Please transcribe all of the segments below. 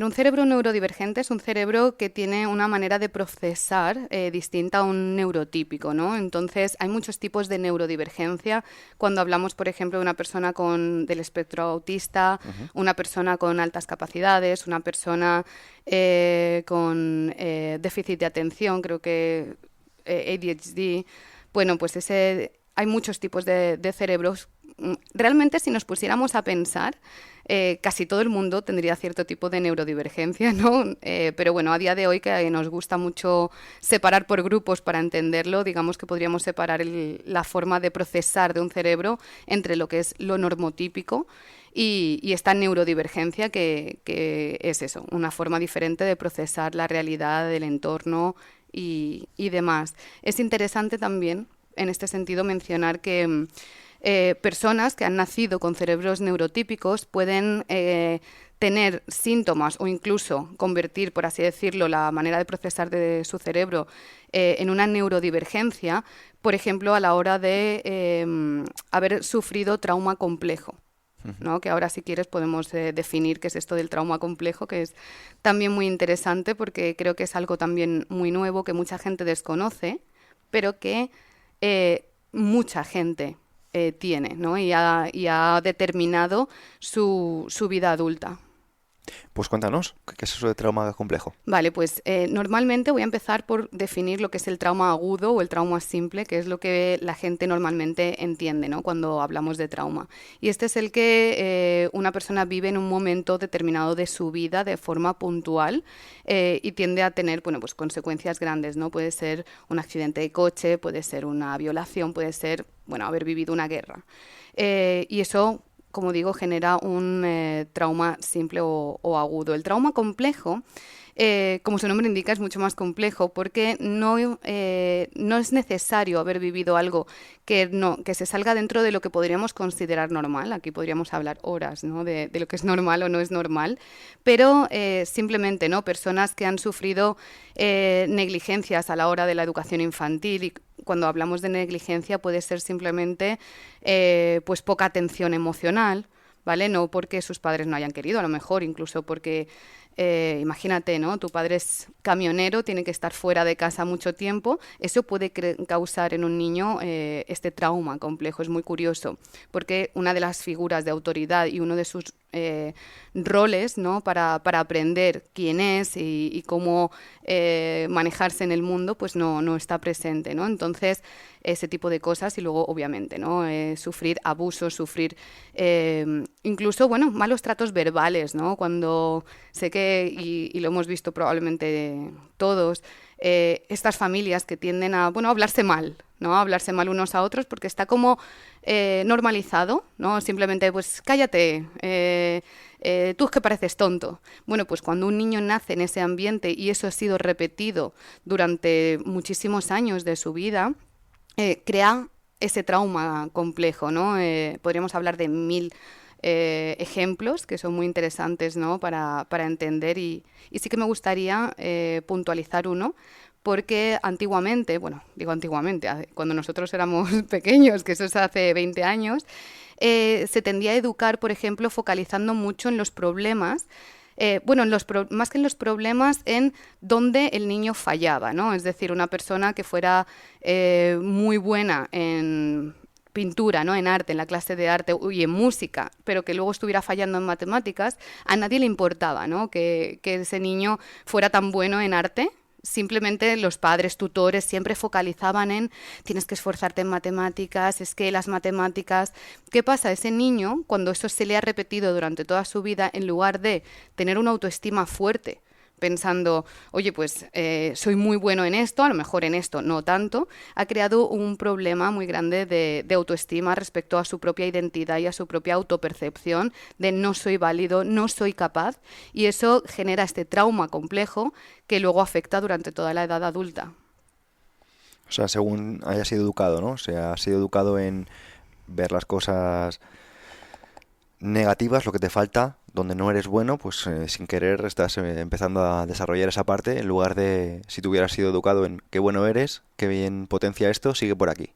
Un cerebro neurodivergente es un cerebro que tiene una manera de procesar distinta a un neurotípico, ¿no? Entonces, hay muchos tipos de neurodivergencia. Cuando hablamos, por ejemplo, de una persona del espectro autista, Ujú. una persona con altas capacidades, una persona con déficit de atención, creo que ADHD, bueno, pues hay muchos tipos de cerebros. Realmente, si nos pusiéramos a pensar, casi todo el mundo tendría cierto tipo de neurodivergencia, ¿no? Pero bueno, a día de hoy que nos gusta mucho separar por grupos para entenderlo, digamos que podríamos separar la forma de procesar de un cerebro entre lo que es lo normotípico y esta neurodivergencia que es eso, una forma diferente de procesar la realidad del entorno y demás. Es interesante también, en este sentido, mencionar que personas que han nacido con cerebros neurotípicos pueden tener síntomas o incluso convertir, por así decirlo, la manera de procesar de su cerebro en una neurodivergencia, por ejemplo, a la hora de haber sufrido trauma complejo. Ujú. ¿No? Que ahora, si quieres, podemos definir qué es esto del trauma complejo, que es también muy interesante porque creo que es algo también muy nuevo que mucha gente desconoce, pero que mucha gente tiene, ¿no? Y ha determinado su vida adulta. Pues cuéntanos, ¿qué es eso de trauma complejo? Vale, pues normalmente voy a empezar por definir lo que es el trauma agudo o el trauma simple, que es lo que la gente normalmente entiende, ¿no? Cuando hablamos de trauma. Y este es el que una persona vive en un momento determinado de su vida de forma puntual y tiende a tener, bueno, pues consecuencias grandes, ¿no? Puede ser un accidente de coche, puede ser una violación, puede ser, bueno, haber vivido una guerra. Y eso, como digo, genera un trauma simple o agudo. El trauma complejo, como su nombre indica, es mucho más complejo porque no es necesario haber vivido algo que se salga dentro de lo que podríamos considerar normal. Aquí podríamos hablar horas, ¿no? de lo que es normal o no es normal, pero simplemente, ¿no? Personas que han sufrido negligencias a la hora de la educación infantil y cuando hablamos de negligencia puede ser simplemente pues poca atención emocional, ¿vale? No porque sus padres no hayan querido, a lo mejor incluso porque imagínate, ¿no? Tu padre es camionero, tiene que estar fuera de casa mucho tiempo. Eso puede causar en un niño este trauma complejo. Es muy curioso, porque una de las figuras de autoridad y uno de sus roles, ¿no? Para aprender quién es y cómo manejarse en el mundo, pues no está presente, ¿no? Entonces, ese tipo de cosas y luego, obviamente, ¿no? Sufrir abusos, sufrir incluso, bueno, malos tratos verbales, ¿no? Cuando sé que, y lo hemos visto probablemente todos, estas familias que tienden a, bueno, a hablarse mal, ¿no? A hablarse mal unos a otros porque está como normalizado, ¿no? Simplemente, pues cállate, tú es que pareces tonto. Bueno, pues cuando un niño nace en ese ambiente y eso ha sido repetido durante muchísimos años de su vida, crea ese trauma complejo, ¿no? Podríamos hablar de mil ejemplos que son muy interesantes, ¿no? para entender y sí que me gustaría puntualizar uno porque antiguamente, bueno, digo antiguamente, cuando nosotros éramos pequeños, que eso es hace 20 años, se tendía a educar, por ejemplo, focalizando mucho en los problemas bueno, más que en los problemas, en dónde el niño fallaba, ¿no? Es decir, una persona que fuera muy buena en pintura, ¿no? En arte, en la clase de arte y en música, pero que luego estuviera fallando en matemáticas, a nadie le importaba, ¿no? Que ese niño fuera tan bueno en arte. Simplemente los padres, tutores, siempre focalizaban en tienes que esforzarte en matemáticas, es que las matemáticas. ¿Qué pasa? Ese niño, cuando eso se le ha repetido durante toda su vida, en lugar de tener una autoestima fuerte, pensando, oye, pues soy muy bueno en esto, a lo mejor en esto no tanto, ha creado un problema muy grande de autoestima respecto a su propia identidad y a su propia autopercepción de no soy válido, no soy capaz, y eso genera este trauma complejo que luego afecta durante toda la edad adulta. O sea, según haya sido educado, ¿no? O sea, has sido educado en ver las cosas negativas, lo que te falta, donde no eres bueno, pues sin querer estás empezando a desarrollar esa parte en lugar de si tú hubieras sido educado en qué bueno eres, qué bien potencia esto, sigue por aquí.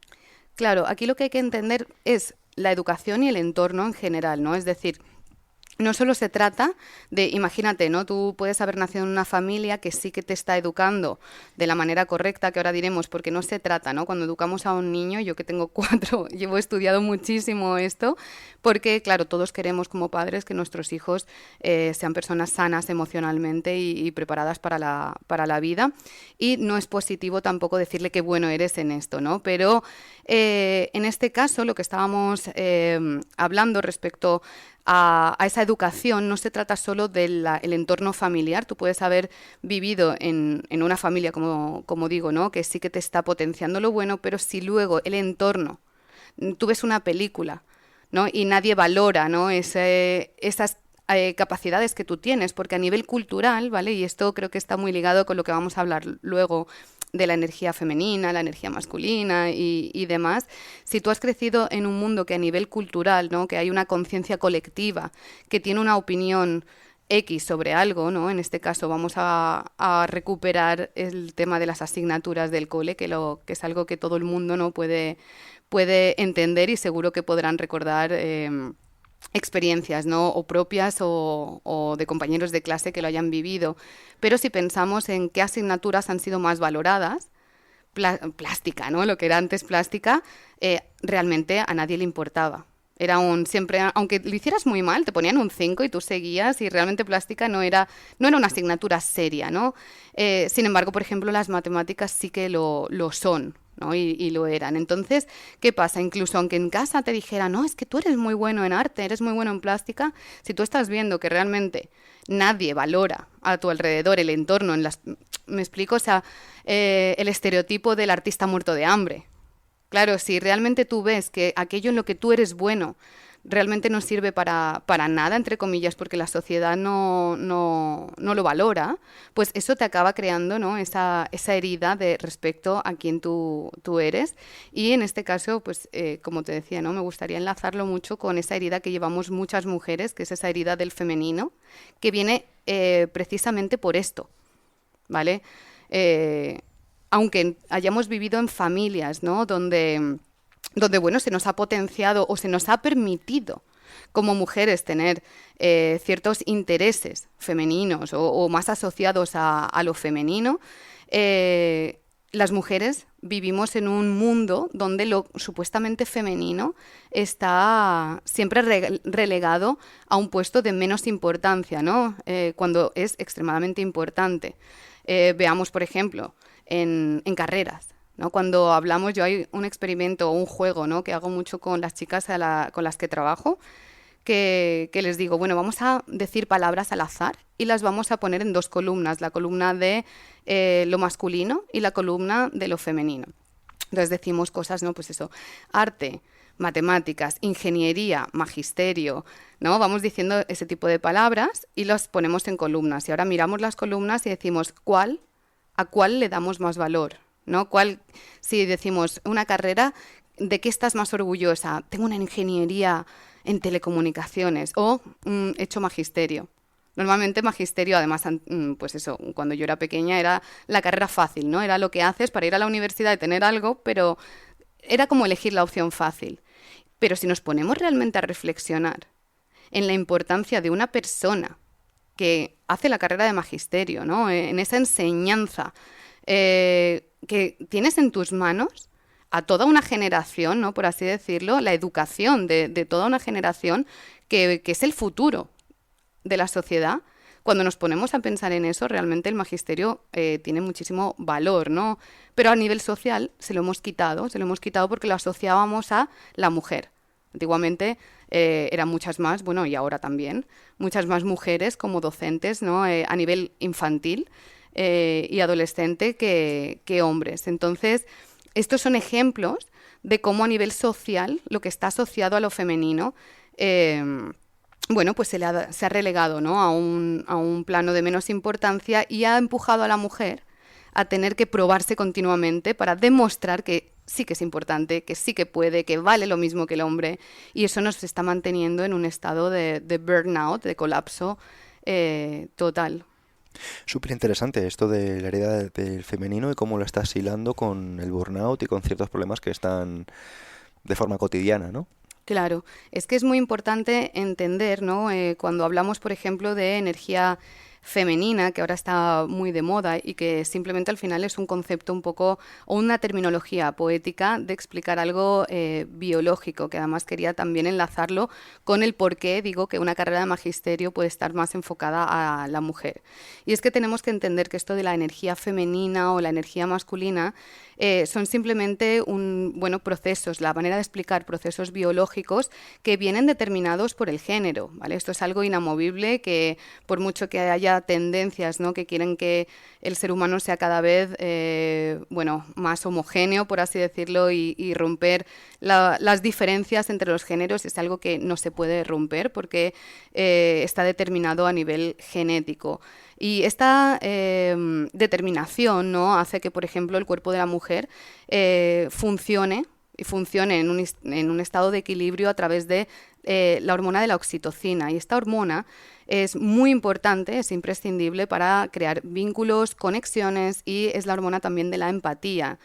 Claro, aquí lo que hay que entender es la educación y el entorno en general, ¿no? Es decir, no solo se trata de, imagínate, ¿no? Tú puedes haber nacido en una familia que sí que te está educando de la manera correcta, que ahora diremos, porque no se trata, ¿no? Cuando educamos a un niño, yo que tengo 4, llevo estudiado muchísimo esto, porque, claro, todos queremos como padres que nuestros hijos sean personas sanas emocionalmente y preparadas para la vida. Y no es positivo tampoco decirle qué bueno eres en esto, ¿no? Pero en este caso, lo que estábamos hablando respecto a esa educación no se trata solo del entorno familiar. Tú puedes haber vivido en una familia, como digo, ¿no? Que sí que te está potenciando lo bueno, pero si luego el entorno, tú ves una película, ¿no? Y nadie valora, ¿no? Esas capacidades que tú tienes, porque a nivel cultural, ¿vale? Y esto creo que está muy ligado con lo que vamos a hablar luego de la energía femenina, la energía masculina y demás. Si tú has crecido en un mundo que a nivel cultural, ¿no? Que hay una conciencia colectiva, que tiene una opinión X sobre algo, ¿no? En este caso vamos a recuperar el tema de las asignaturas del cole, que es algo que todo el mundo no puede entender y seguro que podrán recordar experiencias, ¿no? O propias o de compañeros de clase que lo hayan vivido. Pero si pensamos en qué asignaturas han sido más valoradas, plástica, ¿no? Lo que era antes plástica, realmente a nadie le importaba. Era siempre, aunque lo hicieras muy mal, te ponían un 5 y tú seguías y realmente plástica no era una asignatura seria, ¿no? Sin embargo, por ejemplo, las matemáticas sí que lo son, ¿no? Y lo eran. Entonces, ¿qué pasa? Incluso aunque en casa te dijera, no, es que tú eres muy bueno en arte, eres muy bueno en plástica, si tú estás viendo que realmente nadie valora a tu alrededor el entorno, me explico, o sea, el estereotipo del artista muerto de hambre. Claro, si realmente tú ves que aquello en lo que tú eres bueno realmente no sirve para nada, entre comillas, porque la sociedad no lo valora, pues eso te acaba creando, ¿no? esa herida de respecto a quién tú eres. Y en este caso, pues como te decía, ¿no? Me gustaría enlazarlo mucho con esa herida que llevamos muchas mujeres, que es esa herida del femenino, que viene precisamente por esto, ¿vale? Aunque hayamos vivido en familias, ¿no? Donde, bueno, se nos ha potenciado o se nos ha permitido como mujeres tener ciertos intereses femeninos o más asociados a lo femenino, las mujeres vivimos en un mundo donde lo supuestamente femenino está siempre relegado a un puesto de menos importancia, ¿no? Cuando es extremadamente importante. Veamos, por ejemplo, en carreras, ¿no? Cuando hablamos, yo hay un experimento o un juego, ¿no? Que hago mucho con las chicas con las que trabajo, que les digo, bueno, vamos a decir palabras al azar y las vamos a poner en dos columnas, la columna de lo masculino y la columna de lo femenino. Entonces decimos cosas, ¿no? Pues eso, arte, matemáticas, ingeniería, magisterio, ¿no? Vamos diciendo ese tipo de palabras y las ponemos en columnas. Y ahora miramos las columnas y decimos a cuál le damos más valor, ¿no? Si decimos una carrera, ¿de qué estás más orgullosa? Tengo una ingeniería en telecomunicaciones o he hecho magisterio. Normalmente magisterio, además, pues eso, cuando yo era pequeña era la carrera fácil, ¿no? Era lo que haces para ir a la universidad y tener algo, pero era como elegir la opción fácil. Pero si nos ponemos realmente a reflexionar en la importancia de una persona que hace la carrera de magisterio, ¿no? En esa enseñanza que tienes en tus manos a toda una generación, ¿no? Por así decirlo, la educación de toda una generación que es el futuro de la sociedad. Cuando nos ponemos a pensar en eso, realmente el magisterio tiene muchísimo valor, ¿no? Pero a nivel social se lo hemos quitado porque lo asociábamos a la mujer. Antiguamente eran muchas más, bueno, y ahora también, muchas más mujeres como docentes, ¿no? A nivel infantil y adolescente que hombres. Entonces, estos son ejemplos de cómo a nivel social lo que está asociado a lo femenino bueno, pues se ha relegado, ¿no? a un plano de menos importancia y ha empujado a la mujer a tener que probarse continuamente para demostrar que sí que es importante, que sí que puede, que vale lo mismo que el hombre, y eso nos está manteniendo en un estado de burnout, de colapso total. Súper interesante esto de la herida del femenino y cómo lo estás hilando con el burnout y con ciertos problemas que están de forma cotidiana, ¿no? Claro, es que es muy importante entender, ¿no? Cuando hablamos, por ejemplo, de energía femenina, que ahora está muy de moda y que simplemente al final es un concepto un poco o una terminología poética de explicar algo biológico, que además quería también enlazarlo con el por qué digo que una carrera de magisterio puede estar más enfocada a la mujer. Y es que tenemos que entender que esto de la energía femenina o la energía masculina son simplemente procesos, la manera de explicar procesos biológicos que vienen determinados por el género, ¿vale? Esto es algo inamovible que por mucho que haya tendencias, ¿no?, que quieren que el ser humano sea cada vez más homogéneo, por así decirlo, y romper las diferencias entre los géneros, es algo que no se puede romper porque está determinado a nivel genético. Y esta determinación, ¿no?, hace que, por ejemplo, el cuerpo de la mujer funcione y funcione en un estado de equilibrio a través de la hormona de la oxitocina. Y esta hormona es muy importante, es imprescindible para crear vínculos, conexiones, y es la hormona también de la empatía.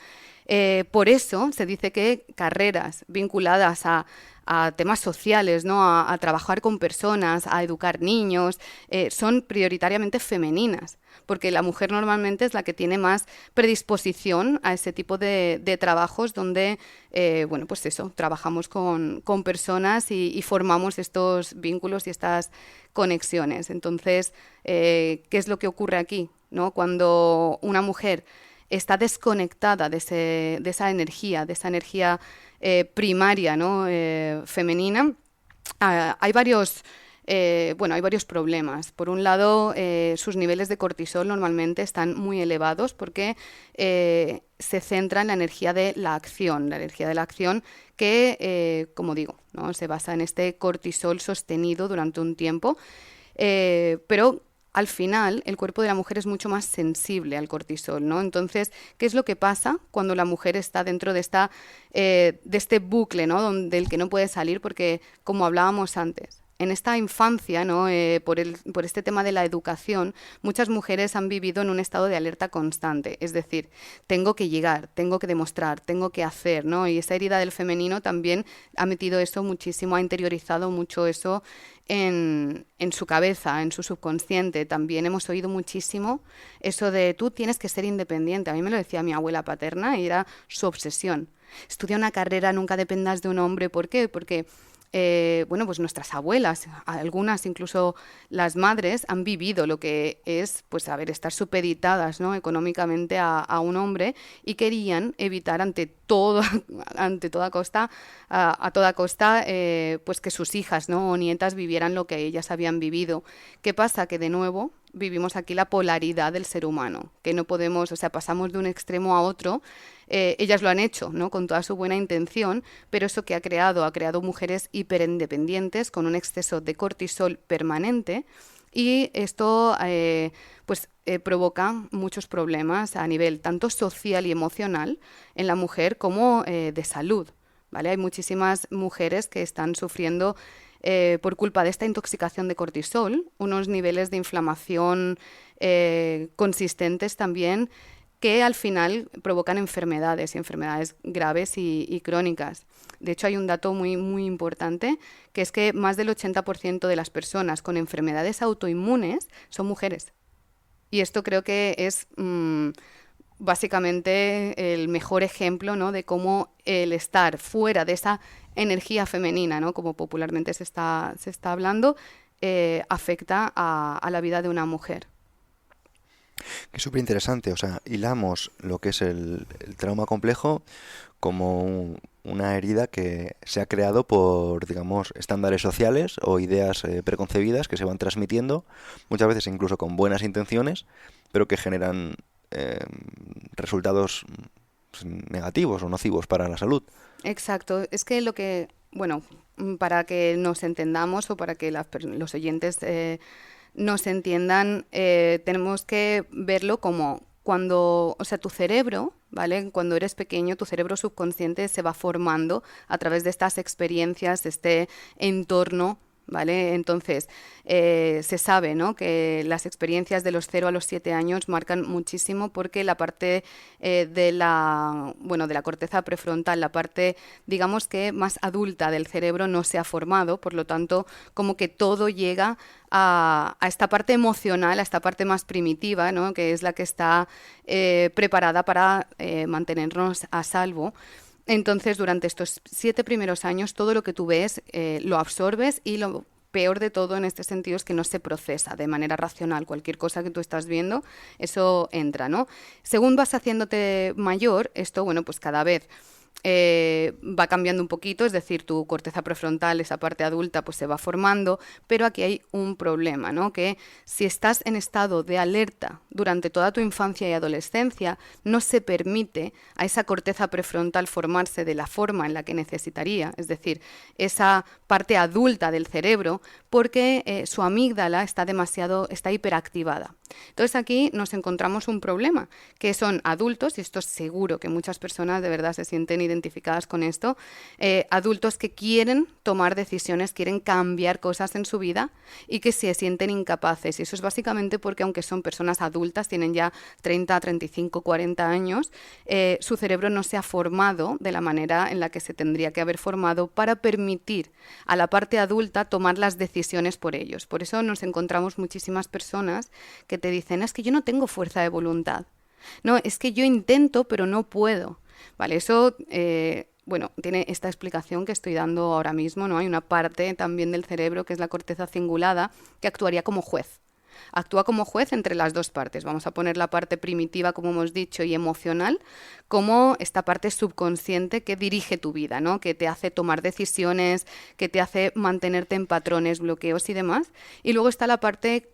Por eso se dice que carreras vinculadas a temas sociales, ¿no?, a trabajar con personas, a educar niños, son prioritariamente femeninas, porque la mujer normalmente es la que tiene más predisposición a ese tipo de trabajos donde, trabajamos con personas y formamos estos vínculos y estas conexiones. Entonces, ¿qué es lo que ocurre aquí, ¿no? Cuando una mujer está desconectada de esa energía primaria, ¿no?, femenina, hay varios problemas. Por un lado, sus niveles de cortisol normalmente están muy elevados porque se centra en la energía de la acción que, como digo, ¿no?, se basa en este cortisol sostenido durante un tiempo, pero al final el cuerpo de la mujer es mucho más sensible al cortisol, ¿no? Entonces, ¿qué es lo que pasa cuando la mujer está dentro de este bucle, ¿no?, del que no puede salir? Porque, como hablábamos antes, en esta infancia, ¿no?, por este tema de la educación, muchas mujeres han vivido en un estado de alerta constante. Es decir, tengo que llegar, tengo que demostrar, tengo que hacer, ¿no? Y esa herida del femenino también ha metido eso muchísimo, ha interiorizado mucho eso en su cabeza, en su subconsciente. También hemos oído muchísimo eso de tú tienes que ser independiente. A mí me lo decía mi abuela paterna y era su obsesión. Estudia una carrera, nunca dependas de un hombre. ¿Por qué? Porque pues nuestras abuelas, algunas incluso las madres, han vivido lo que es, pues, estar supeditadas, ¿no?, económicamente a un hombre, y querían evitar ante toda costa, a toda costa, pues que sus hijas, ¿no?, o nietas vivieran lo que ellas habían vivido. ¿Qué pasa? Que de nuevo vivimos aquí la polaridad del ser humano, que no podemos, pasamos de un extremo a otro. Ellas lo han hecho, ¿no?, con toda su buena intención, pero eso que ha creado mujeres hiperindependientes con un exceso de cortisol permanente, y esto provoca muchos problemas a nivel tanto social y emocional en la mujer como de salud, ¿vale? Hay muchísimas mujeres que están sufriendo por culpa de esta intoxicación de cortisol, unos niveles de inflamación consistentes también, que al final provocan enfermedades graves y crónicas. De hecho, hay un dato muy, muy importante, que es que más del 80% de las personas con enfermedades autoinmunes son mujeres. Y esto creo que es básicamente el mejor ejemplo, ¿no?, de cómo el estar fuera de esa energía femenina, ¿no?, como popularmente se está hablando, afecta a la vida de una mujer. Que es súper interesante, o sea, hilamos lo que es el trauma complejo como una herida que se ha creado por, digamos, estándares sociales o ideas preconcebidas que se van transmitiendo, muchas veces incluso con buenas intenciones, pero que generan resultados negativos o nocivos para la salud. Exacto, es que para que nos entendamos, o para que los oyentes nos entiendan, tenemos que verlo como cuando, tu cerebro, ¿vale? Cuando eres pequeño, tu cerebro subconsciente se va formando a través de estas experiencias, de este entorno, ¿vale? Entonces, se sabe, ¿no?, que las experiencias de los 0 a los 7 años marcan muchísimo porque la parte de la corteza prefrontal, la parte, digamos que más adulta del cerebro no se ha formado, por lo tanto, como que todo llega a esta parte emocional, a esta parte más primitiva, ¿no?, que es la que está preparada para mantenernos a salvo. Entonces, durante estos 7 primeros años, todo lo que tú ves lo absorbes y lo peor de todo en este sentido es que no se procesa de manera racional. Cualquier cosa que tú estás viendo, eso entra, ¿no? Según vas haciéndote mayor, esto, bueno, pues cada vez va cambiando un poquito, es decir, tu corteza prefrontal, esa parte adulta, pues se va formando, pero aquí hay un problema, ¿no? Que si estás en estado de alerta durante toda tu infancia y adolescencia, no se permite a esa corteza prefrontal formarse de la forma en la que necesitaría, es decir, esa parte adulta del cerebro, porque su amígdala está hiperactivada. Entonces aquí nos encontramos un problema, que son adultos, y esto es seguro que muchas personas de verdad se sienten identificadas con esto, adultos que quieren tomar decisiones, quieren cambiar cosas en su vida y que se sienten incapaces. Y eso es básicamente porque aunque son personas adultas, tienen ya 30, 35, 40 años, su cerebro no se ha formado de la manera en la que se tendría que haber formado para permitir a la parte adulta tomar las decisiones por ellos. Por eso nos encontramos muchísimas personas que te dicen, es que yo no tengo fuerza de voluntad. No, es que yo intento, pero no puedo. Vale, eso, bueno, tiene esta explicación que estoy dando ahora mismo, ¿no? Hay una parte también del cerebro que es la corteza cingulada que actuaría como juez. Actúa como juez entre las dos partes. Vamos a poner la parte primitiva, como hemos dicho, y emocional, como esta parte subconsciente que dirige tu vida, ¿no?, que te hace tomar decisiones, que te hace mantenerte en patrones, bloqueos y demás. Y luego está la parte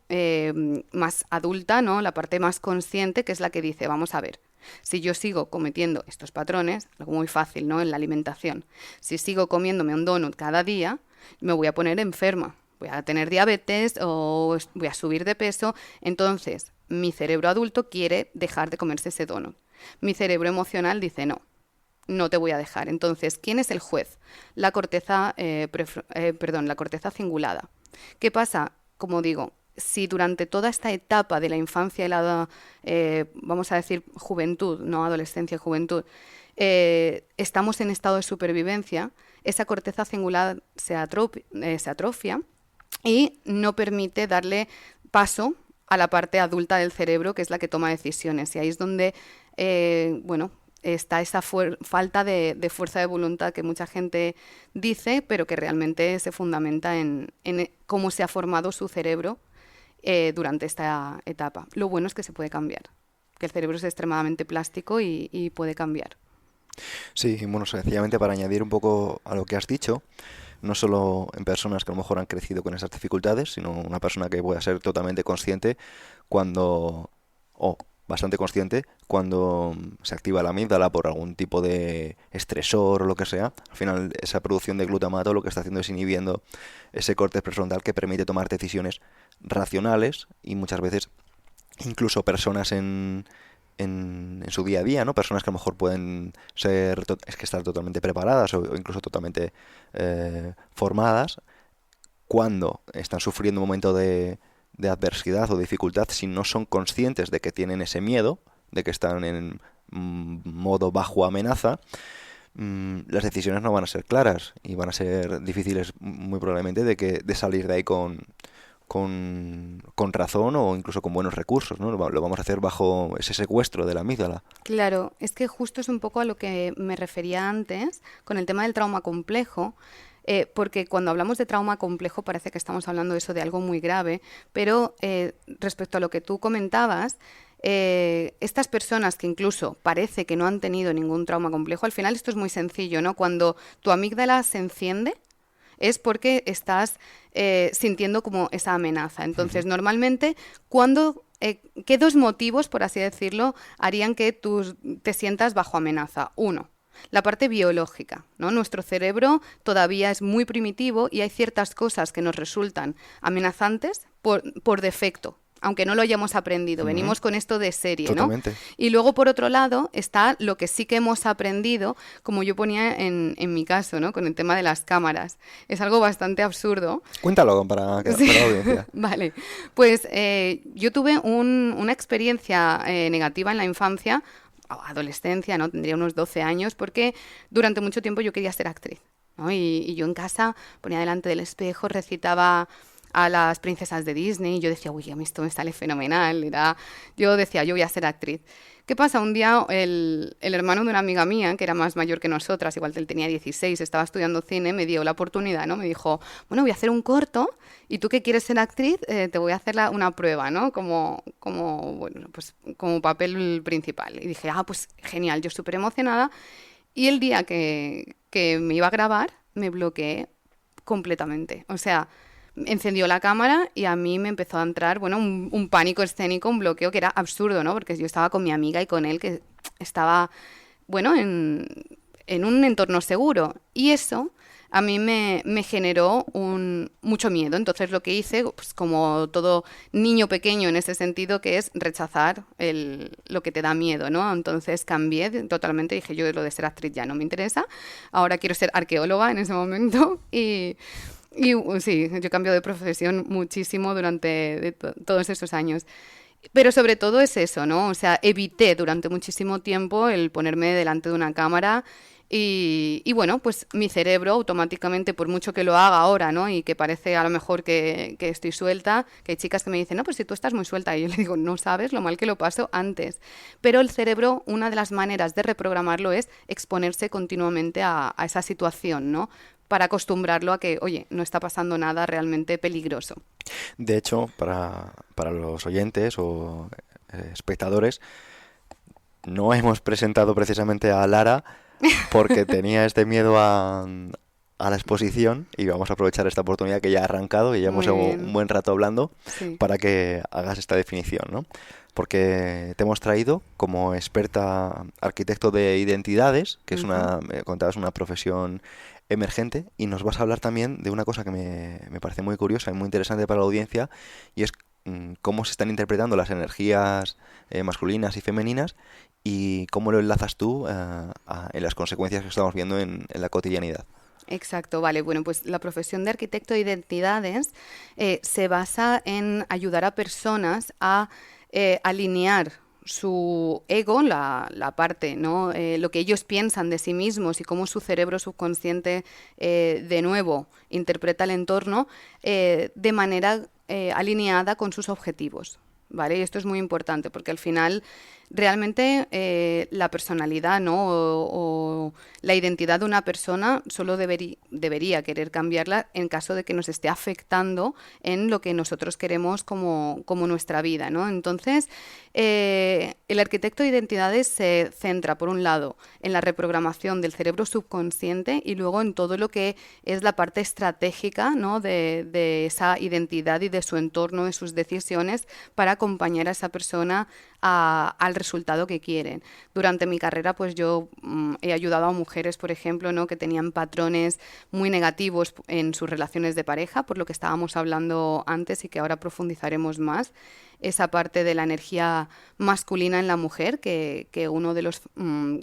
más adulta, ¿no?, la parte más consciente, que es la que dice, vamos a ver, si yo sigo cometiendo estos patrones, algo muy fácil, ¿no?, en la alimentación, si sigo comiéndome un donut cada día, me voy a poner enferma. Voy a tener diabetes o voy a subir de peso. Entonces, mi cerebro adulto quiere dejar de comerse ese donut. Mi cerebro emocional dice, no, no te voy a dejar. Entonces, ¿quién es el juez? La corteza cingulada. ¿Qué pasa? Como digo, si durante toda esta etapa de la infancia y la, vamos a decir, juventud, no adolescencia, juventud, estamos en estado de supervivencia, esa corteza cingulada se atrofia y no permite darle paso a la parte adulta del cerebro, que es la que toma decisiones. Y ahí es donde, bueno, está esa falta de fuerza de voluntad que mucha gente dice, pero que realmente se fundamenta en cómo se ha formado su cerebro durante esta etapa. Lo bueno es que se puede cambiar, que el cerebro es extremadamente plástico y puede cambiar. Sí, bueno, sencillamente para añadir un poco a lo que has dicho, no solo en personas que a lo mejor han crecido con esas dificultades, sino una persona que pueda ser totalmente consciente o bastante consciente, cuando se activa la amígdala por algún tipo de estresor o lo que sea. Al final, esa producción de glutamato lo que está haciendo es inhibiendo ese corte prefrontal que permite tomar decisiones racionales y muchas veces incluso personas en su día a día, ¿no? Personas que a lo mejor pueden estar totalmente preparadas o incluso totalmente formadas, cuando están sufriendo un momento de adversidad o dificultad, si no son conscientes de que tienen ese miedo, de que están en modo bajo amenaza, las decisiones no van a ser claras y van a ser difíciles muy probablemente de salir de ahí con razón o incluso con buenos recursos, ¿no? Lo vamos a hacer bajo ese secuestro de la amígdala. Claro, es que justo es un poco a lo que me refería antes con el tema del trauma complejo, porque cuando hablamos de trauma complejo parece que estamos hablando de eso, de algo muy grave, pero respecto a lo que tú comentabas, estas personas que incluso parece que no han tenido ningún trauma complejo, al final esto es muy sencillo, ¿no? Cuando tu amígdala se enciende, es porque estás sintiendo como esa amenaza. Entonces, normalmente, ¿qué dos motivos, por así decirlo, harían que tú te sientas bajo amenaza? Uno, la parte biológica, ¿no? Nuestro cerebro todavía es muy primitivo y hay ciertas cosas que nos resultan amenazantes por defecto. aunque no lo hayamos aprendido, venimos con esto de serie, ¿no? Totalmente. Y luego, por otro lado, está lo que sí que hemos aprendido, como yo ponía en mi caso, ¿no? Con el tema de las cámaras. Es algo bastante absurdo. Cuéntalo Sí. para la audiencia. Vale, pues yo tuve una experiencia negativa en la infancia, o adolescencia, ¿no? Tendría unos 12 años, porque durante mucho tiempo yo quería ser actriz, ¿no? Y yo en casa ponía delante del espejo, recitaba a las princesas de Disney y yo decía, uy, a mí esto me sale fenomenal. Yo decía, yo voy a ser actriz. ¿Qué pasa? Un día el hermano de una amiga mía, que era más mayor que nosotras, igual que él tenía 16, estaba estudiando cine, me dio la oportunidad, ¿no? Me dijo, bueno, voy a hacer un corto y tú que quieres ser actriz, te voy a hacer una prueba, ¿no? Bueno, pues como papel principal. Y dije, pues genial, yo súper emocionada. Y el día que me iba a grabar, me bloqueé completamente. O sea, encendió la cámara y a mí me empezó a entrar, bueno, un pánico escénico, un bloqueo que era absurdo, ¿no? Porque yo estaba con mi amiga y con él, que estaba, bueno, en un entorno seguro. Y eso a mí me generó mucho miedo. Entonces lo que hice, pues como todo niño pequeño en ese sentido, que es rechazar lo que te da miedo, ¿no? Entonces cambié totalmente, dije yo lo de ser actriz ya no me interesa, ahora quiero ser arqueóloga en ese momento y sí, yo cambio de profesión muchísimo durante todos esos años. Pero sobre todo es eso, ¿no? O sea, evité durante muchísimo tiempo el ponerme delante de una cámara y bueno, pues mi cerebro automáticamente, por mucho que lo haga ahora, ¿no? Y que parece a lo mejor que estoy suelta, que hay chicas que me dicen, no, pues si tú estás muy suelta. Y yo le digo, no sabes lo mal que lo paso antes. Pero el cerebro, una de las maneras de reprogramarlo es exponerse continuamente a esa situación, ¿no? Para acostumbrarlo a que, oye, no está pasando nada realmente peligroso. De hecho, para los oyentes o espectadores, no hemos presentado precisamente a Lara porque tenía este miedo a la exposición y vamos a aprovechar esta oportunidad que ya ha arrancado y ya hemos Muy llevado bien. un buen rato hablando Sí. para que hagas esta definición, ¿no? Porque te hemos traído como experta arquitecto de identidades, que es Ujú. me contabas, una profesión emergente, y nos vas a hablar también de una cosa que me parece muy curiosa y muy interesante para la audiencia, y es cómo se están interpretando las energías masculinas y femeninas y cómo lo enlazas tú en las consecuencias que estamos viendo en la cotidianidad. Exacto, vale. Bueno, pues la profesión de arquitecto de identidades se basa en ayudar a personas a alinear su ego, la parte, ¿no? Lo que ellos piensan de sí mismos y cómo su cerebro subconsciente, de nuevo, interpreta el entorno de manera alineada con sus objetivos. ¿Vale? Y esto es muy importante porque al final realmente la personalidad, ¿no? O la identidad de una persona solo debería querer cambiarla en caso de que nos esté afectando en lo que nosotros queremos como nuestra vida, ¿no? Entonces, el arquitecto de identidades se centra, por un lado, en la reprogramación del cerebro subconsciente y luego en todo lo que es la parte estratégica, ¿no? de esa identidad y de su entorno, de sus decisiones, para acompañar a esa persona al resultado que quieren. Durante mi carrera, pues yo he ayudado a mujeres, por ejemplo, ¿no? que tenían patrones muy negativos en sus relaciones de pareja, por lo que estábamos hablando antes y que ahora profundizaremos más, esa parte de la energía masculina en la mujer, que uno de los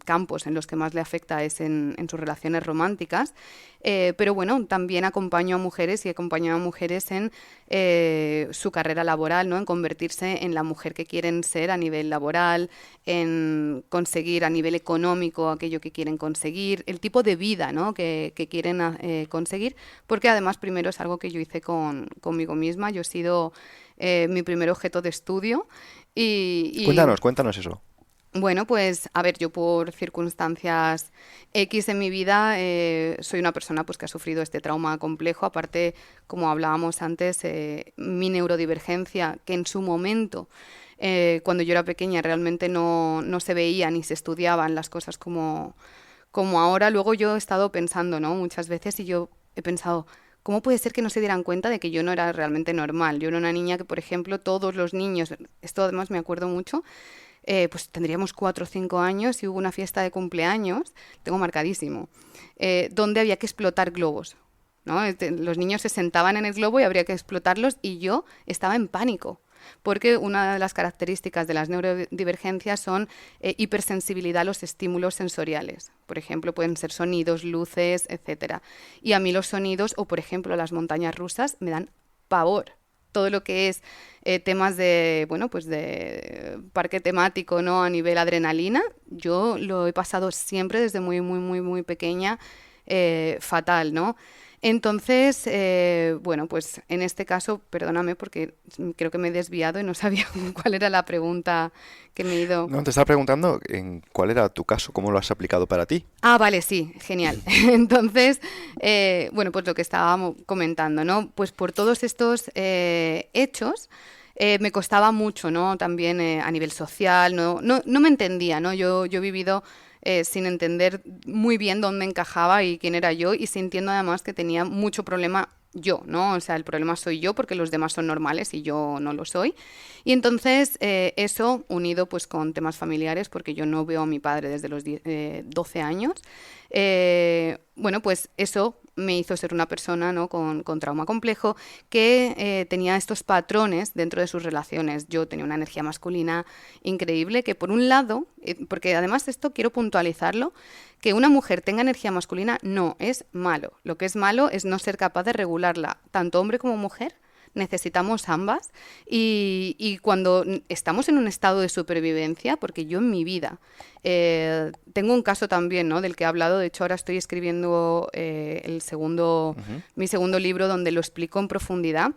campos en los que más le afecta es en sus relaciones románticas. Pero bueno, también acompaño a mujeres y he acompañado a mujeres en su carrera laboral, ¿no? En convertirse en la mujer que quieren ser a nivel laboral, en conseguir a nivel económico aquello que quieren conseguir, el tipo de vida, ¿no? que quieren conseguir, porque además primero es algo que yo hice conmigo misma. Yo he sido mi primer objeto de estudio y Cuéntanos eso. bueno, pues a ver, yo por circunstancias X en mi vida soy una persona pues que ha sufrido este trauma complejo. Aparte, como hablábamos antes, mi neurodivergencia, que en su momento, cuando yo era pequeña, realmente no se veía ni se estudiaban las cosas como ahora. Luego yo he estado pensando, ¿no? Muchas veces y yo he pensado, ¿cómo puede ser que no se dieran cuenta de que yo no era realmente normal? Yo era una niña que, por ejemplo, todos los niños, esto además me acuerdo mucho, pues tendríamos 4 o 5 años y hubo una fiesta de cumpleaños, tengo marcadísimo, donde había que explotar globos, ¿no? Los niños se sentaban en el globo y habría que explotarlos y yo estaba en pánico. porque una de las características de las neurodivergencias son hipersensibilidad a los estímulos sensoriales. Por ejemplo, pueden ser sonidos, luces, etcétera. Y a mí los sonidos, o por ejemplo las montañas rusas, me dan pavor. Todo lo que es temas de, bueno, pues de parque temático, ¿no? A nivel adrenalina, yo lo he pasado siempre desde muy, muy, muy, muy pequeña, fatal, ¿no? Entonces, bueno, pues en este caso, perdóname porque creo que me he desviado y no sabía cuál era la pregunta que me he ido. No, te estaba preguntando en cuál era tu caso, cómo lo has aplicado para ti. Ah, vale, sí, genial. Entonces, bueno, pues lo que estábamos comentando, ¿no? Pues por todos estos hechos me costaba mucho, ¿no? También a nivel social, no me entendía, ¿no? Yo he vivido sin entender muy bien dónde encajaba y quién era yo y sintiendo además que tenía mucho problema yo, ¿no? O sea, el problema soy yo porque los demás son normales y yo no lo soy. Y entonces eso unido pues con temas familiares, porque yo no veo a mi padre desde los 12 años, bueno, pues eso me hizo ser una persona, ¿no? con trauma complejo que tenía estos patrones dentro de sus relaciones. Yo tenía una energía masculina increíble que por un lado, porque además esto quiero puntualizarlo, que una mujer tenga energía masculina no es malo. Lo que es malo es no ser capaz de regularla, tanto hombre como mujer. Necesitamos ambas y cuando estamos en un estado de supervivencia, porque yo en mi vida tengo un caso también, ¿no? Del que he hablado, de hecho ahora estoy escribiendo mi segundo libro donde lo explico en profundidad.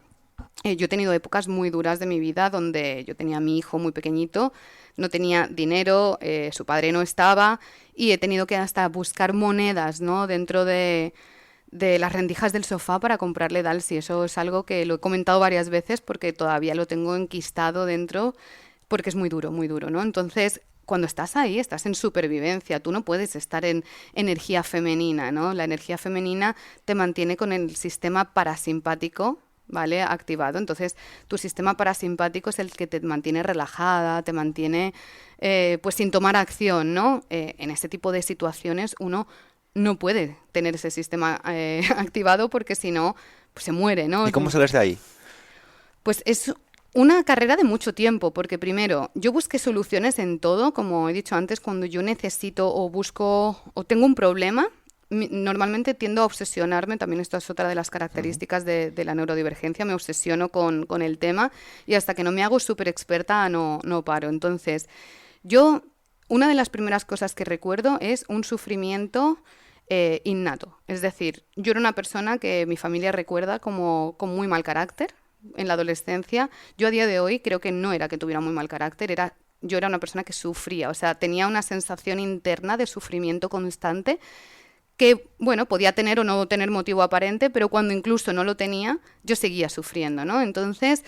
Yo he tenido épocas muy duras de mi vida donde yo tenía a mi hijo muy pequeñito, no tenía dinero, su padre no estaba y he tenido que hasta buscar monedas, ¿no? Dentro de las rendijas del sofá para comprarle Dalsi. Eso es algo que lo he comentado varias veces porque todavía lo tengo enquistado dentro porque es muy duro, ¿no? Entonces, cuando estás ahí, estás en supervivencia, tú no puedes estar en energía femenina, ¿no? La energía femenina te mantiene con el sistema parasimpático, ¿vale? Activado. Entonces, tu sistema parasimpático es el que te mantiene relajada, te mantiene pues sin tomar acción, ¿no? En este tipo de situaciones uno no puede tener ese sistema activado porque si no, pues se muere, ¿no? ¿Y cómo sales de ahí? Pues es una carrera de mucho tiempo, porque primero, yo busqué soluciones en todo, como he dicho antes, cuando yo necesito o busco o tengo un problema, normalmente tiendo a obsesionarme, también esto es otra de las características de la neurodivergencia, me obsesiono con el tema y hasta que no me hago súper experta no paro. Entonces, una de las primeras cosas que recuerdo es un sufrimiento innato. Es decir, yo era una persona que mi familia recuerda como con muy mal carácter en la adolescencia. Yo a día de hoy creo que no era que tuviera muy mal carácter, yo era una persona que sufría, o sea, tenía una sensación interna de sufrimiento constante que, bueno, podía tener o no tener motivo aparente, pero cuando incluso no lo tenía, yo seguía sufriendo, ¿no? Entonces,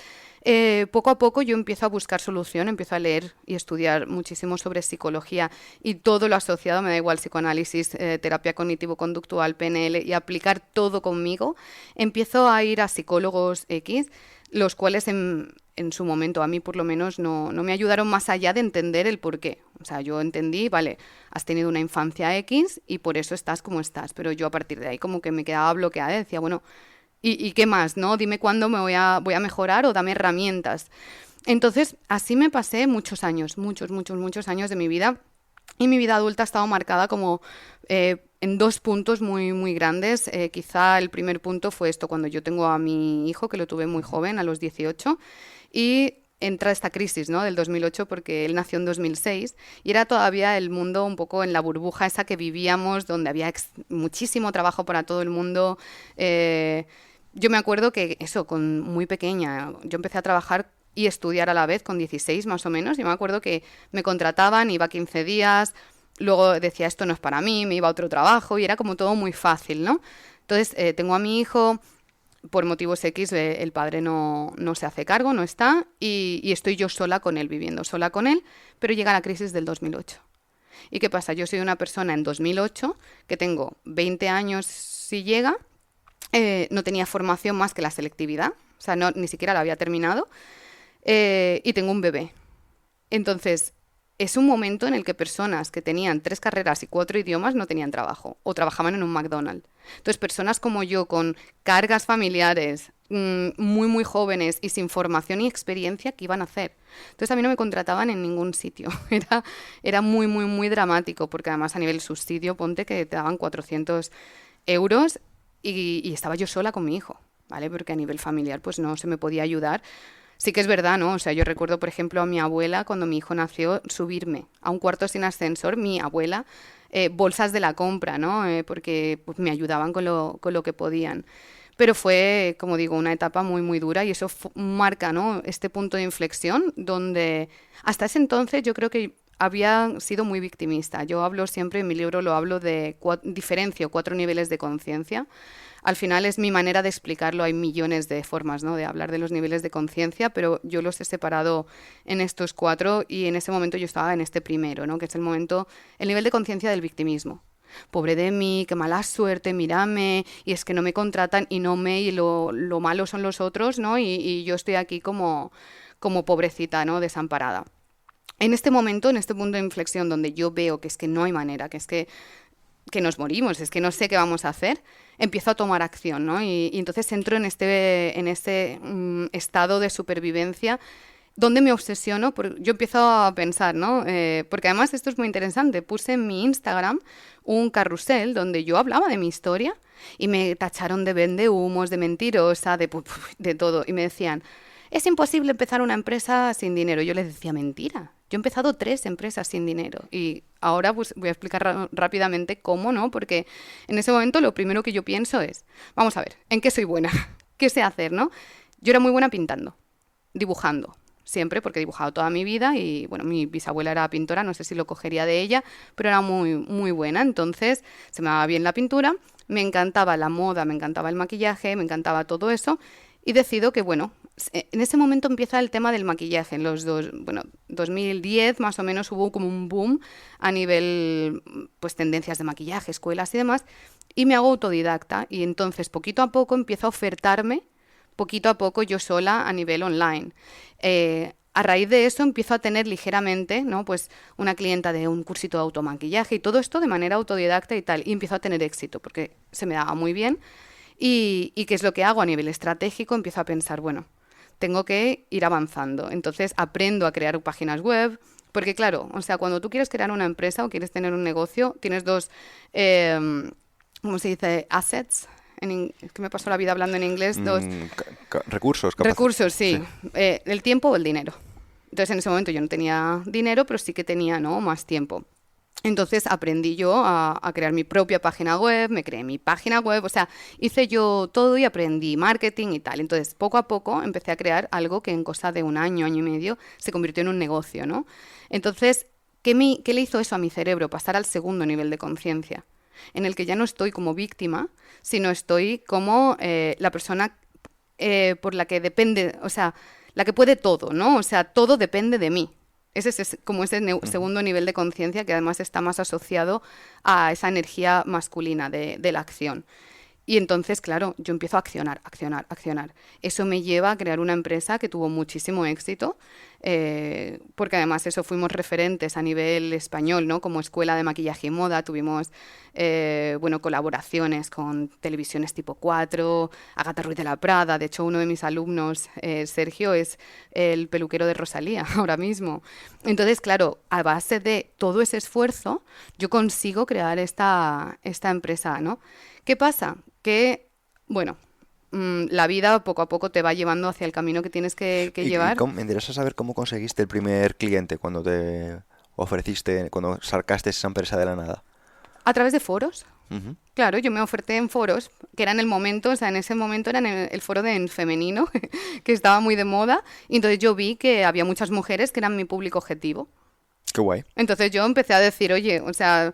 poco a poco yo empiezo a buscar solución, empiezo a leer y estudiar muchísimo sobre psicología y todo lo asociado, me da igual psicoanálisis, terapia cognitivo-conductual, PNL, y aplicar todo conmigo. Empiezo a ir a psicólogos X, los cuales en su momento, a mí por lo menos, no me ayudaron más allá de entender el por qué. O sea, yo entendí, vale, has tenido una infancia X y por eso estás como estás, pero yo a partir de ahí como que me quedaba bloqueada y decía, bueno, ¿y qué más, no? Dime cuándo me voy a mejorar o dame herramientas. Entonces, así me pasé muchos años, muchos años de mi vida. Y mi vida adulta ha estado marcada como en dos puntos muy, muy grandes. Quizá el primer punto fue esto, cuando yo tengo a mi hijo, que lo tuve muy joven, a los 18, y entra esta crisis, ¿no? Del 2008, porque él nació en 2006 y era todavía el mundo un poco en la burbuja esa que vivíamos, donde había muchísimo trabajo para todo el mundo. Yo me acuerdo que eso, con muy pequeña, yo empecé a trabajar y estudiar a la vez con 16 más o menos. Yo me acuerdo que me contrataban, iba 15 días, luego decía esto no es para mí, me iba a otro trabajo y era como todo muy fácil, ¿no? Entonces tengo a mi hijo, por motivos X el padre no se hace cargo, no está y estoy yo sola con él, viviendo sola con él, pero llega la crisis del 2008. ¿Y qué pasa? Yo soy una persona en 2008 que tengo 20 años si llega, no tenía formación más que la selectividad, o sea, ni siquiera la había terminado. Y tengo un bebé. Entonces, es un momento en el que personas que tenían 3 carreras y 4 idiomas no tenían trabajo o trabajaban en un McDonald's. Entonces, personas como yo con cargas familiares, muy, muy jóvenes y sin formación y experiencia, ¿qué iban a hacer? Entonces a mí no me contrataban en ningún sitio. Era muy, muy, muy dramático, porque además a nivel subsidio, ponte que te daban 400 euros y estaba yo sola con mi hijo, ¿vale? Porque a nivel familiar pues no se me podía ayudar. Sí que es verdad, ¿no? O sea, yo recuerdo, por ejemplo, a mi abuela, cuando mi hijo nació, subirme a un cuarto sin ascensor, mi abuela, bolsas de la compra, ¿no? Porque pues, me ayudaban con lo que podían. Pero fue, como digo, una etapa muy, muy dura y eso marca, ¿no? Este punto de inflexión donde hasta ese entonces yo creo que había sido muy victimista. Yo hablo siempre, en mi libro lo hablo de diferencio 4 niveles de conciencia. Al final es mi manera de explicarlo, hay millones de formas, ¿no?, de hablar de los niveles de conciencia, pero yo los he separado en estos 4 y en ese momento yo estaba en este primero, ¿no?, que es el nivel de conciencia del victimismo. Pobre de mí, qué mala suerte, mírame, y es que no me contratan y lo malo son los otros, ¿no? Y yo estoy aquí como pobrecita, ¿no?, desamparada. En este momento, en este punto de inflexión donde yo veo que es que no hay manera, que nos morimos, es que no sé qué vamos a hacer, empiezo a tomar acción, ¿no? Y entonces entro en este estado de supervivencia donde me obsesiono, yo empiezo a pensar, ¿no? Porque además esto es muy interesante, puse en mi Instagram un carrusel donde yo hablaba de mi historia y me tacharon de vendehumos, de mentirosa, de todo, y me decían, es imposible empezar una empresa sin dinero. Yo les decía, mentira, yo he empezado 3 empresas sin dinero y ahora pues voy a explicar rápidamente cómo, ¿no? Porque en ese momento lo primero que yo pienso es, vamos a ver, ¿en qué soy buena? ¿Qué sé hacer, no? Yo era muy buena pintando, dibujando, siempre, porque he dibujado toda mi vida y, bueno, mi bisabuela era pintora, no sé si lo cogería de ella, pero era muy, muy buena, entonces se me daba bien la pintura, me encantaba la moda, me encantaba el maquillaje, me encantaba todo eso y decido que, bueno, en ese momento empieza el tema del maquillaje. En los 2010 más o menos hubo como un boom a nivel, pues, tendencias de maquillaje, escuelas y demás, y me hago autodidacta y entonces poquito a poco empiezo a ofertarme, poquito a poco yo sola a nivel online. A raíz de eso empiezo a tener ligeramente, ¿no?, pues una clienta de un cursito de automaquillaje y todo esto de manera autodidacta y tal, y empiezo a tener éxito porque se me daba muy bien. ¿Y qué es lo que hago a nivel estratégico? Empiezo a pensar, bueno, tengo que ir avanzando. Entonces aprendo a crear páginas web, porque claro, o sea, cuando tú quieres crear una empresa o quieres tener un negocio, tienes dos, ¿cómo se dice? Assets. Es que me paso la vida hablando en inglés. Recursos, recursos, sí. El tiempo o el dinero. Entonces en ese momento yo no tenía dinero, pero sí que tenía, ¿no?, más tiempo. Entonces aprendí yo a crear mi propia página web, me creé mi página web, o sea, hice yo todo y aprendí marketing y tal. Entonces, poco a poco empecé a crear algo que en cosa de un año, año y medio, se convirtió en un negocio, ¿no? Entonces, ¿qué le hizo eso a mi cerebro? Pasar al segundo nivel de conciencia, en el que ya no estoy como víctima, sino estoy como la persona por la que depende, o sea, la que puede todo, ¿no? O sea, todo depende de mí. Ese es como ese segundo nivel de conciencia que además está más asociado a esa energía masculina de la acción. Y entonces, claro, yo empiezo a accionar, accionar, accionar. Eso me lleva a crear una empresa que tuvo muchísimo éxito, porque además eso fuimos referentes a nivel español, ¿no? Como escuela de maquillaje y moda, tuvimos, bueno, colaboraciones con televisiones tipo 4, Agatha Ruiz de la Prada. De hecho, uno de mis alumnos, Sergio, es el peluquero de Rosalía ahora mismo. Entonces, claro, a base de todo ese esfuerzo, yo consigo crear esta empresa, ¿no? ¿Qué pasa? Que, bueno, la vida poco a poco te va llevando hacia el camino que tienes que llevar. Me interesa saber cómo conseguiste el primer cliente cuando te ofreciste, cuando sacaste esa empresa de la nada. A través de foros. Ujú. Claro, yo me oferté en foros, que eran el momento, o sea, en ese momento eran el foro en femenino, que estaba muy de moda, y entonces yo vi que había muchas mujeres que eran mi público objetivo. Qué guay. Entonces yo empecé a decir, oye, o sea,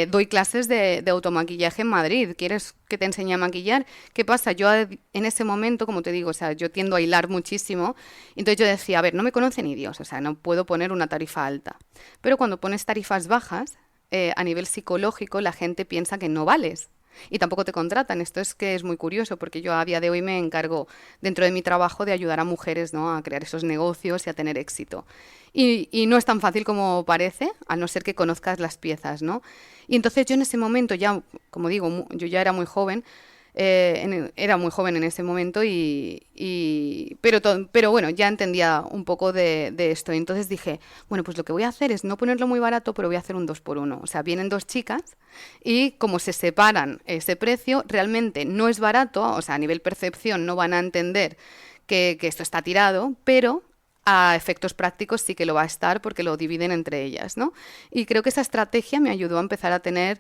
doy clases de automaquillaje en Madrid, ¿quieres que te enseñe a maquillar? ¿Qué pasa? Yo en ese momento, como te digo, o sea, yo tiendo a hilar muchísimo, entonces yo decía, a ver, no me conoce ni Dios, o sea, no puedo poner una tarifa alta. Pero cuando pones tarifas bajas, a nivel psicológico, la gente piensa que no vales. Y tampoco te contratan. Esto es que es muy curioso porque yo a día de hoy me encargo dentro de mi trabajo de ayudar a mujeres, ¿no?, a crear esos negocios y a tener éxito. Y no es tan fácil como parece, a no ser que conozcas las piezas, ¿no? Y entonces yo en ese momento ya, como digo, yo ya era muy joven, Era muy joven en ese momento pero bueno, ya entendía un poco de esto. Y entonces dije, bueno, pues lo que voy a hacer es no ponerlo muy barato, pero voy a hacer un 2 por uno. O sea, vienen dos chicas y como se separan ese precio, realmente no es barato, o sea, a nivel percepción no van a entender que esto está tirado, pero a efectos prácticos sí que lo va a estar porque lo dividen entre ellas, ¿no? Y creo que esa estrategia me ayudó a empezar a tener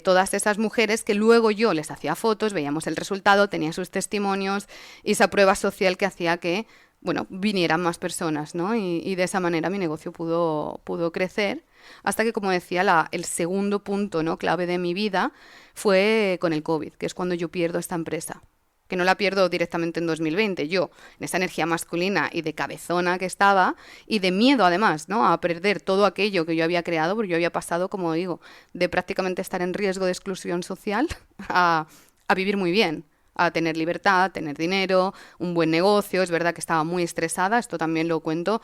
todas esas mujeres que luego yo les hacía fotos, veíamos el resultado, tenía sus testimonios y esa prueba social que hacía que, bueno, vinieran más personas, ¿no? Y de esa manera mi negocio pudo crecer hasta que, como decía, el segundo punto, ¿no?, clave de mi vida fue con el COVID, que es cuando yo pierdo esta empresa, que no la pierdo directamente en 2020, yo, en esa energía masculina y de cabezona que estaba, y de miedo además, ¿no?, a perder todo aquello que yo había creado, porque yo había pasado, como digo, de prácticamente estar en riesgo de exclusión social a vivir muy bien, a tener libertad, tener dinero, un buen negocio. Es verdad que estaba muy estresada, esto también lo cuento,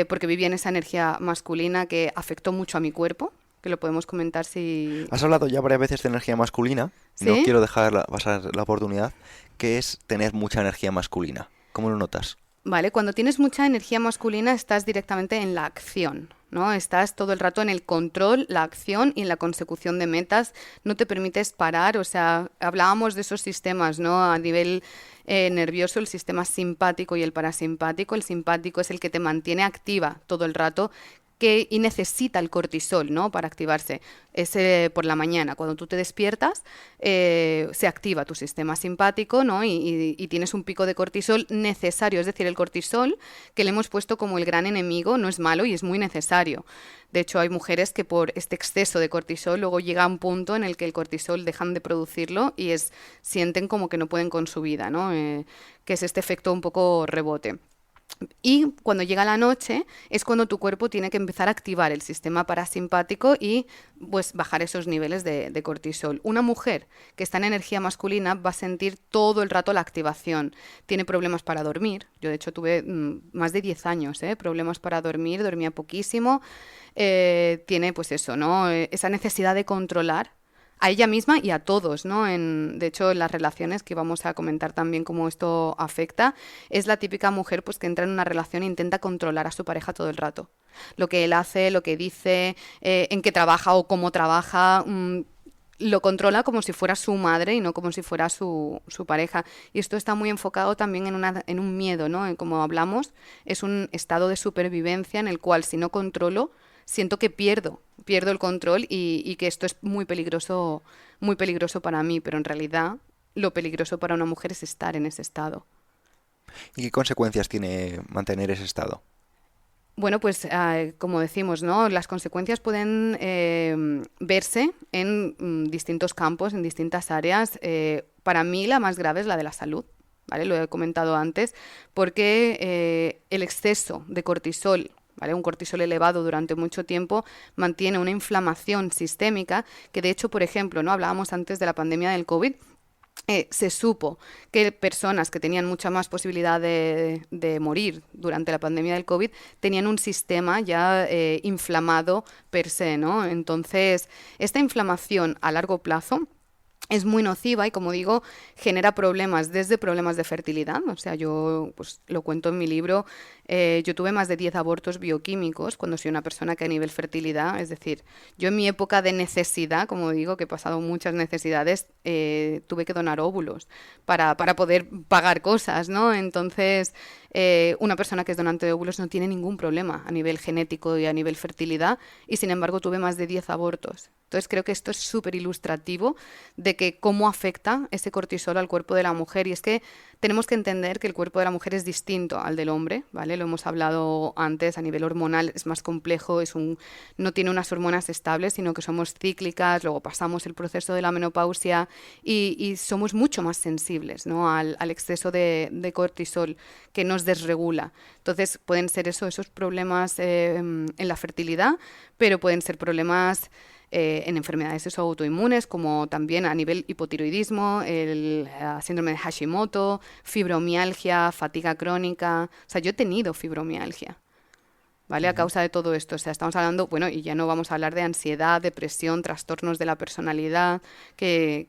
porque vivía en esa energía masculina que afectó mucho a mi cuerpo, que lo podemos comentar si... Has hablado ya varias veces de energía masculina, y no ¿Sí? quiero pasar la oportunidad, que es tener mucha energía masculina. ¿Cómo lo notas? Vale, cuando tienes mucha energía masculina estás directamente en la acción, ¿no? Estás todo el rato en el control, la acción y en la consecución de metas. No te permites parar, o sea, hablábamos de esos sistemas, ¿no? A nivel nervioso, el sistema simpático y el parasimpático. El simpático es el que te mantiene activa todo el rato y necesita el cortisol, ¿no?, para activarse. Es por la mañana, cuando tú te despiertas, se activa tu sistema simpático, ¿no?, y tienes un pico de cortisol necesario. Es decir, el cortisol, que le hemos puesto como el gran enemigo, no es malo y es muy necesario. De hecho, hay mujeres que por este exceso de cortisol luego llega a un punto en el que el cortisol dejan de producirlo y sienten como que no pueden con su vida, ¿no? Que es este efecto un poco rebote. Y cuando llega la noche es cuando tu cuerpo tiene que empezar a activar el sistema parasimpático y pues bajar esos niveles de cortisol. Una mujer que está en energía masculina va a sentir todo el rato la activación. Tiene problemas para dormir. Yo de hecho tuve más de 10 años, problemas para dormir, dormía poquísimo. Tiene pues eso, ¿no? Esa necesidad de controlar a ella misma y a todos, ¿no? De hecho, en las relaciones, que vamos a comentar también cómo esto afecta, es la típica mujer pues que entra en una relación e intenta controlar a su pareja todo el rato. Lo que él hace, lo que dice, en qué trabaja o cómo trabaja, lo controla como si fuera su madre y no como si fuera su pareja. Y esto está muy enfocado también en un miedo, ¿no? Como hablamos, es un estado de supervivencia en el cual si no controlo, siento que pierdo el control y que esto es muy peligroso para mí, pero en realidad lo peligroso para una mujer es estar en ese estado. ¿Y qué consecuencias tiene mantener ese estado? Bueno, pues como decimos, ¿no?, las consecuencias pueden verse en distintos campos, en distintas áreas. Para mí la más grave es la de la salud, ¿vale? Lo he comentado antes, porque el exceso de cortisol, ¿vale?, un cortisol elevado durante mucho tiempo mantiene una inflamación sistémica que, de hecho, por ejemplo, ¿no?, hablábamos antes de la pandemia del COVID. Se supo que personas que tenían mucha más posibilidad de morir durante la pandemia del COVID tenían un sistema ya inflamado per se, ¿no? Entonces, esta inflamación a largo plazo es muy nociva y, como digo, genera problemas, desde problemas de fertilidad. O sea, yo pues lo cuento en mi libro, yo tuve más de 10 abortos bioquímicos cuando soy una persona que a nivel fertilidad, es decir, yo en mi época de necesidad, como digo, que he pasado muchas necesidades, tuve que donar óvulos para poder pagar cosas, ¿no? Entonces, una persona que es donante de óvulos no tiene ningún problema a nivel genético y a nivel fertilidad, y sin embargo tuve más de 10 abortos. Entonces creo que esto es súper ilustrativo de que cómo afecta ese cortisol al cuerpo de la mujer. Y es que tenemos que entender que el cuerpo de la mujer es distinto al del hombre, ¿vale? Lo hemos hablado antes, a nivel hormonal es más complejo, no tiene unas hormonas estables, sino que somos cíclicas, luego pasamos el proceso de la menopausia y somos mucho más sensibles, ¿no?, al exceso de cortisol que nos desregula. Entonces pueden ser esos problemas en la fertilidad, pero pueden ser problemas en enfermedades autoinmunes, como también a nivel hipotiroidismo, el síndrome de Hashimoto, fibromialgia, fatiga crónica. O sea, yo he tenido fibromialgia, ¿vale? A Ujú. causa de todo esto. O sea, estamos hablando, bueno, y ya no vamos a hablar de ansiedad, depresión, trastornos de la personalidad, que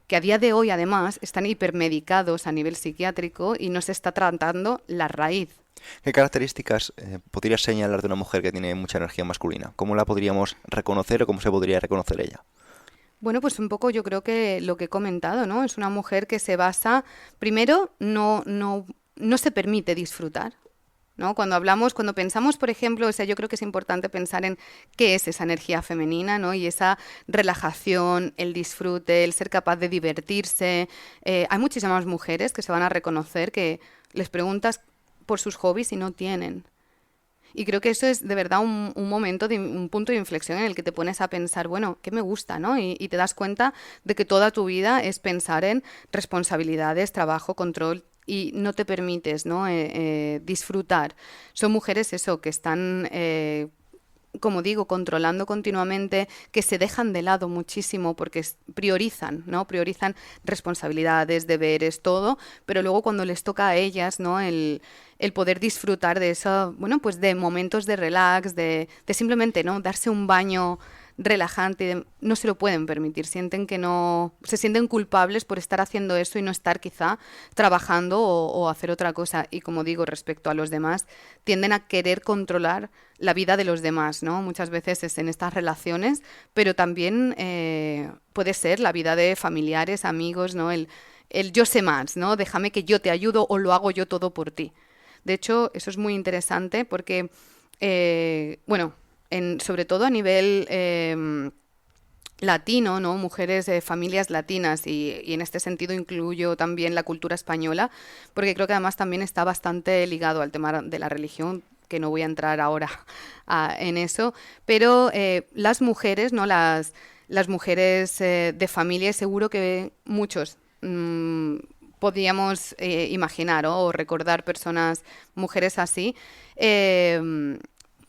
que a día de hoy además están hipermedicados a nivel psiquiátrico y no se está tratando la raíz. ¿Qué características podrías señalar de una mujer que tiene mucha energía masculina? ¿Cómo la podríamos reconocer o cómo se podría reconocer ella? Bueno, pues un poco yo creo que lo que he comentado, ¿no? Es una mujer que se basa, primero, no se permite disfrutar, ¿no? Cuando pensamos, por ejemplo, o sea, yo creo que es importante pensar en qué es esa energía femenina, ¿no? Y esa relajación, el disfrute, el ser capaz de divertirse. Hay muchísimas mujeres que se van a reconocer que les preguntas por sus hobbies y no tienen. Y creo que eso es de verdad un momento, un punto de inflexión en el que te pones a pensar, bueno, ¿qué me gusta, no? Y te das cuenta de que toda tu vida es pensar en responsabilidades, trabajo, control y no te permites, ¿no? Disfrutar. Son mujeres eso, que están como digo, controlando continuamente, que se dejan de lado muchísimo porque priorizan, ¿no? Priorizan responsabilidades, deberes, todo, pero luego cuando les toca a ellas, ¿no? El poder disfrutar de eso, bueno, pues de momentos de relax, de simplemente, ¿no? Darse un baño relajante, no se lo pueden permitir, sienten que no, se sienten culpables por estar haciendo eso y no estar quizá trabajando o hacer otra cosa. Y como digo, respecto a los demás, tienden a querer controlar la vida de los demás, ¿no? Muchas veces es en estas relaciones, pero también puede ser la vida de familiares, amigos, ¿no? El yo sé más, ¿no? Déjame que yo te ayudo o lo hago yo todo por ti. De hecho, eso es muy interesante porque, bueno, sobre todo a nivel latino, ¿no? Mujeres de familias latinas y en este sentido incluyo también la cultura española, porque creo que además también está bastante ligado al tema de la religión, que no voy a entrar ahora en eso, pero las mujeres, ¿no? Las mujeres de familia, seguro que muchos podíamos imaginar, ¿no? O recordar personas, mujeres así,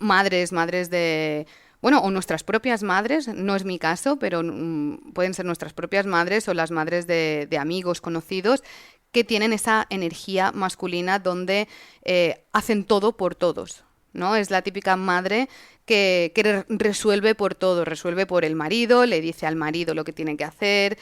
madres de, bueno, o nuestras propias madres, no es mi caso, pero pueden ser nuestras propias madres o las madres de amigos, conocidos, que tienen esa energía masculina donde hacen todo por todos, ¿no? Es la típica madre que resuelve por todo, resuelve por el marido, le dice al marido lo que tiene que hacer,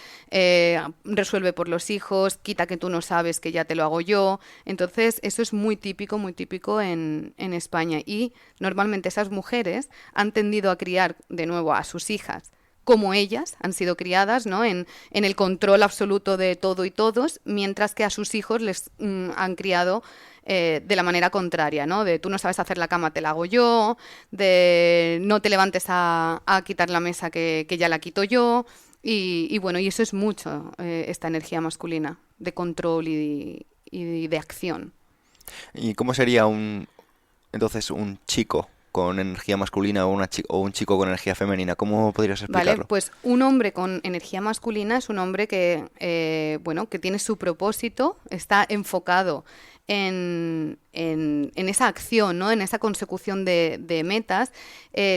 resuelve por los hijos, quita que tú no sabes que ya te lo hago yo. Entonces, eso es muy típico en España. Y normalmente esas mujeres han tendido a criar de nuevo a sus hijas como ellas han sido criadas, ¿no? En el control absoluto de todo y todos, mientras que a sus hijos les han criado de la manera contraria, ¿no? De tú no sabes hacer la cama, te la hago yo, de no te levantes a quitar la mesa que ya la quito yo, y bueno, y eso es mucho, esta energía masculina, de control y de acción. ¿Y cómo sería entonces un chico con energía masculina o un chico con energía femenina? ¿Cómo podrías explicarlo? Vale, pues un hombre con energía masculina es un hombre que, bueno, que tiene su propósito, está enfocado en esa acción, ¿no? En esa consecución de metas.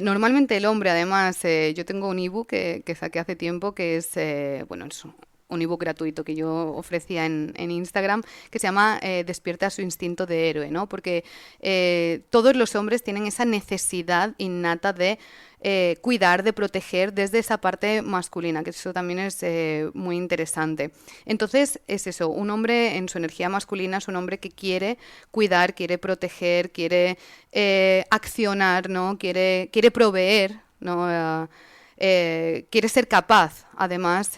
Normalmente el hombre, además, yo tengo un ebook que saqué hace tiempo que es, bueno, es un ebook gratuito que yo ofrecía en Instagram, que se llama Despierta su instinto de héroe, ¿no? Porque todos los hombres tienen esa necesidad innata de cuidar, de proteger desde esa parte masculina, que eso también es muy interesante. Entonces, es eso, un hombre en su energía masculina es un hombre que quiere cuidar, quiere proteger, quiere accionar, ¿no? Quiere proveer, ¿no? Quiere ser capaz, además,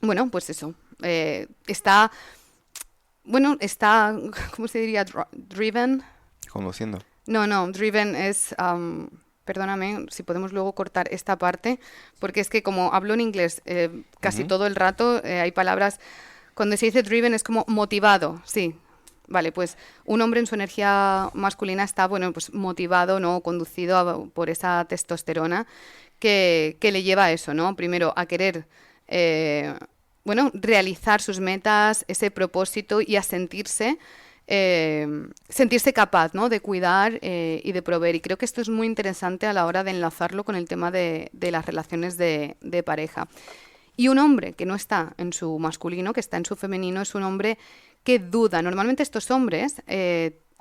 bueno, pues eso, está, ¿cómo se diría? Driven. Conduciendo. No, driven es, perdóname, si podemos luego cortar esta parte, porque es que como hablo en inglés casi todo el rato, hay palabras, cuando se dice driven es como motivado, sí. Vale, pues un hombre en su energía masculina está, bueno, pues motivado, ¿no? Conducido por esa testosterona que le lleva a eso, ¿no? Primero a querer, bueno, realizar sus metas, ese propósito y a sentirse capaz, ¿no? De cuidar y de proveer. Y creo que esto es muy interesante a la hora de enlazarlo con el tema de las relaciones de pareja. Y un hombre que no está en su masculino, que está en su femenino, es un hombre que duda. Normalmente estos hombres,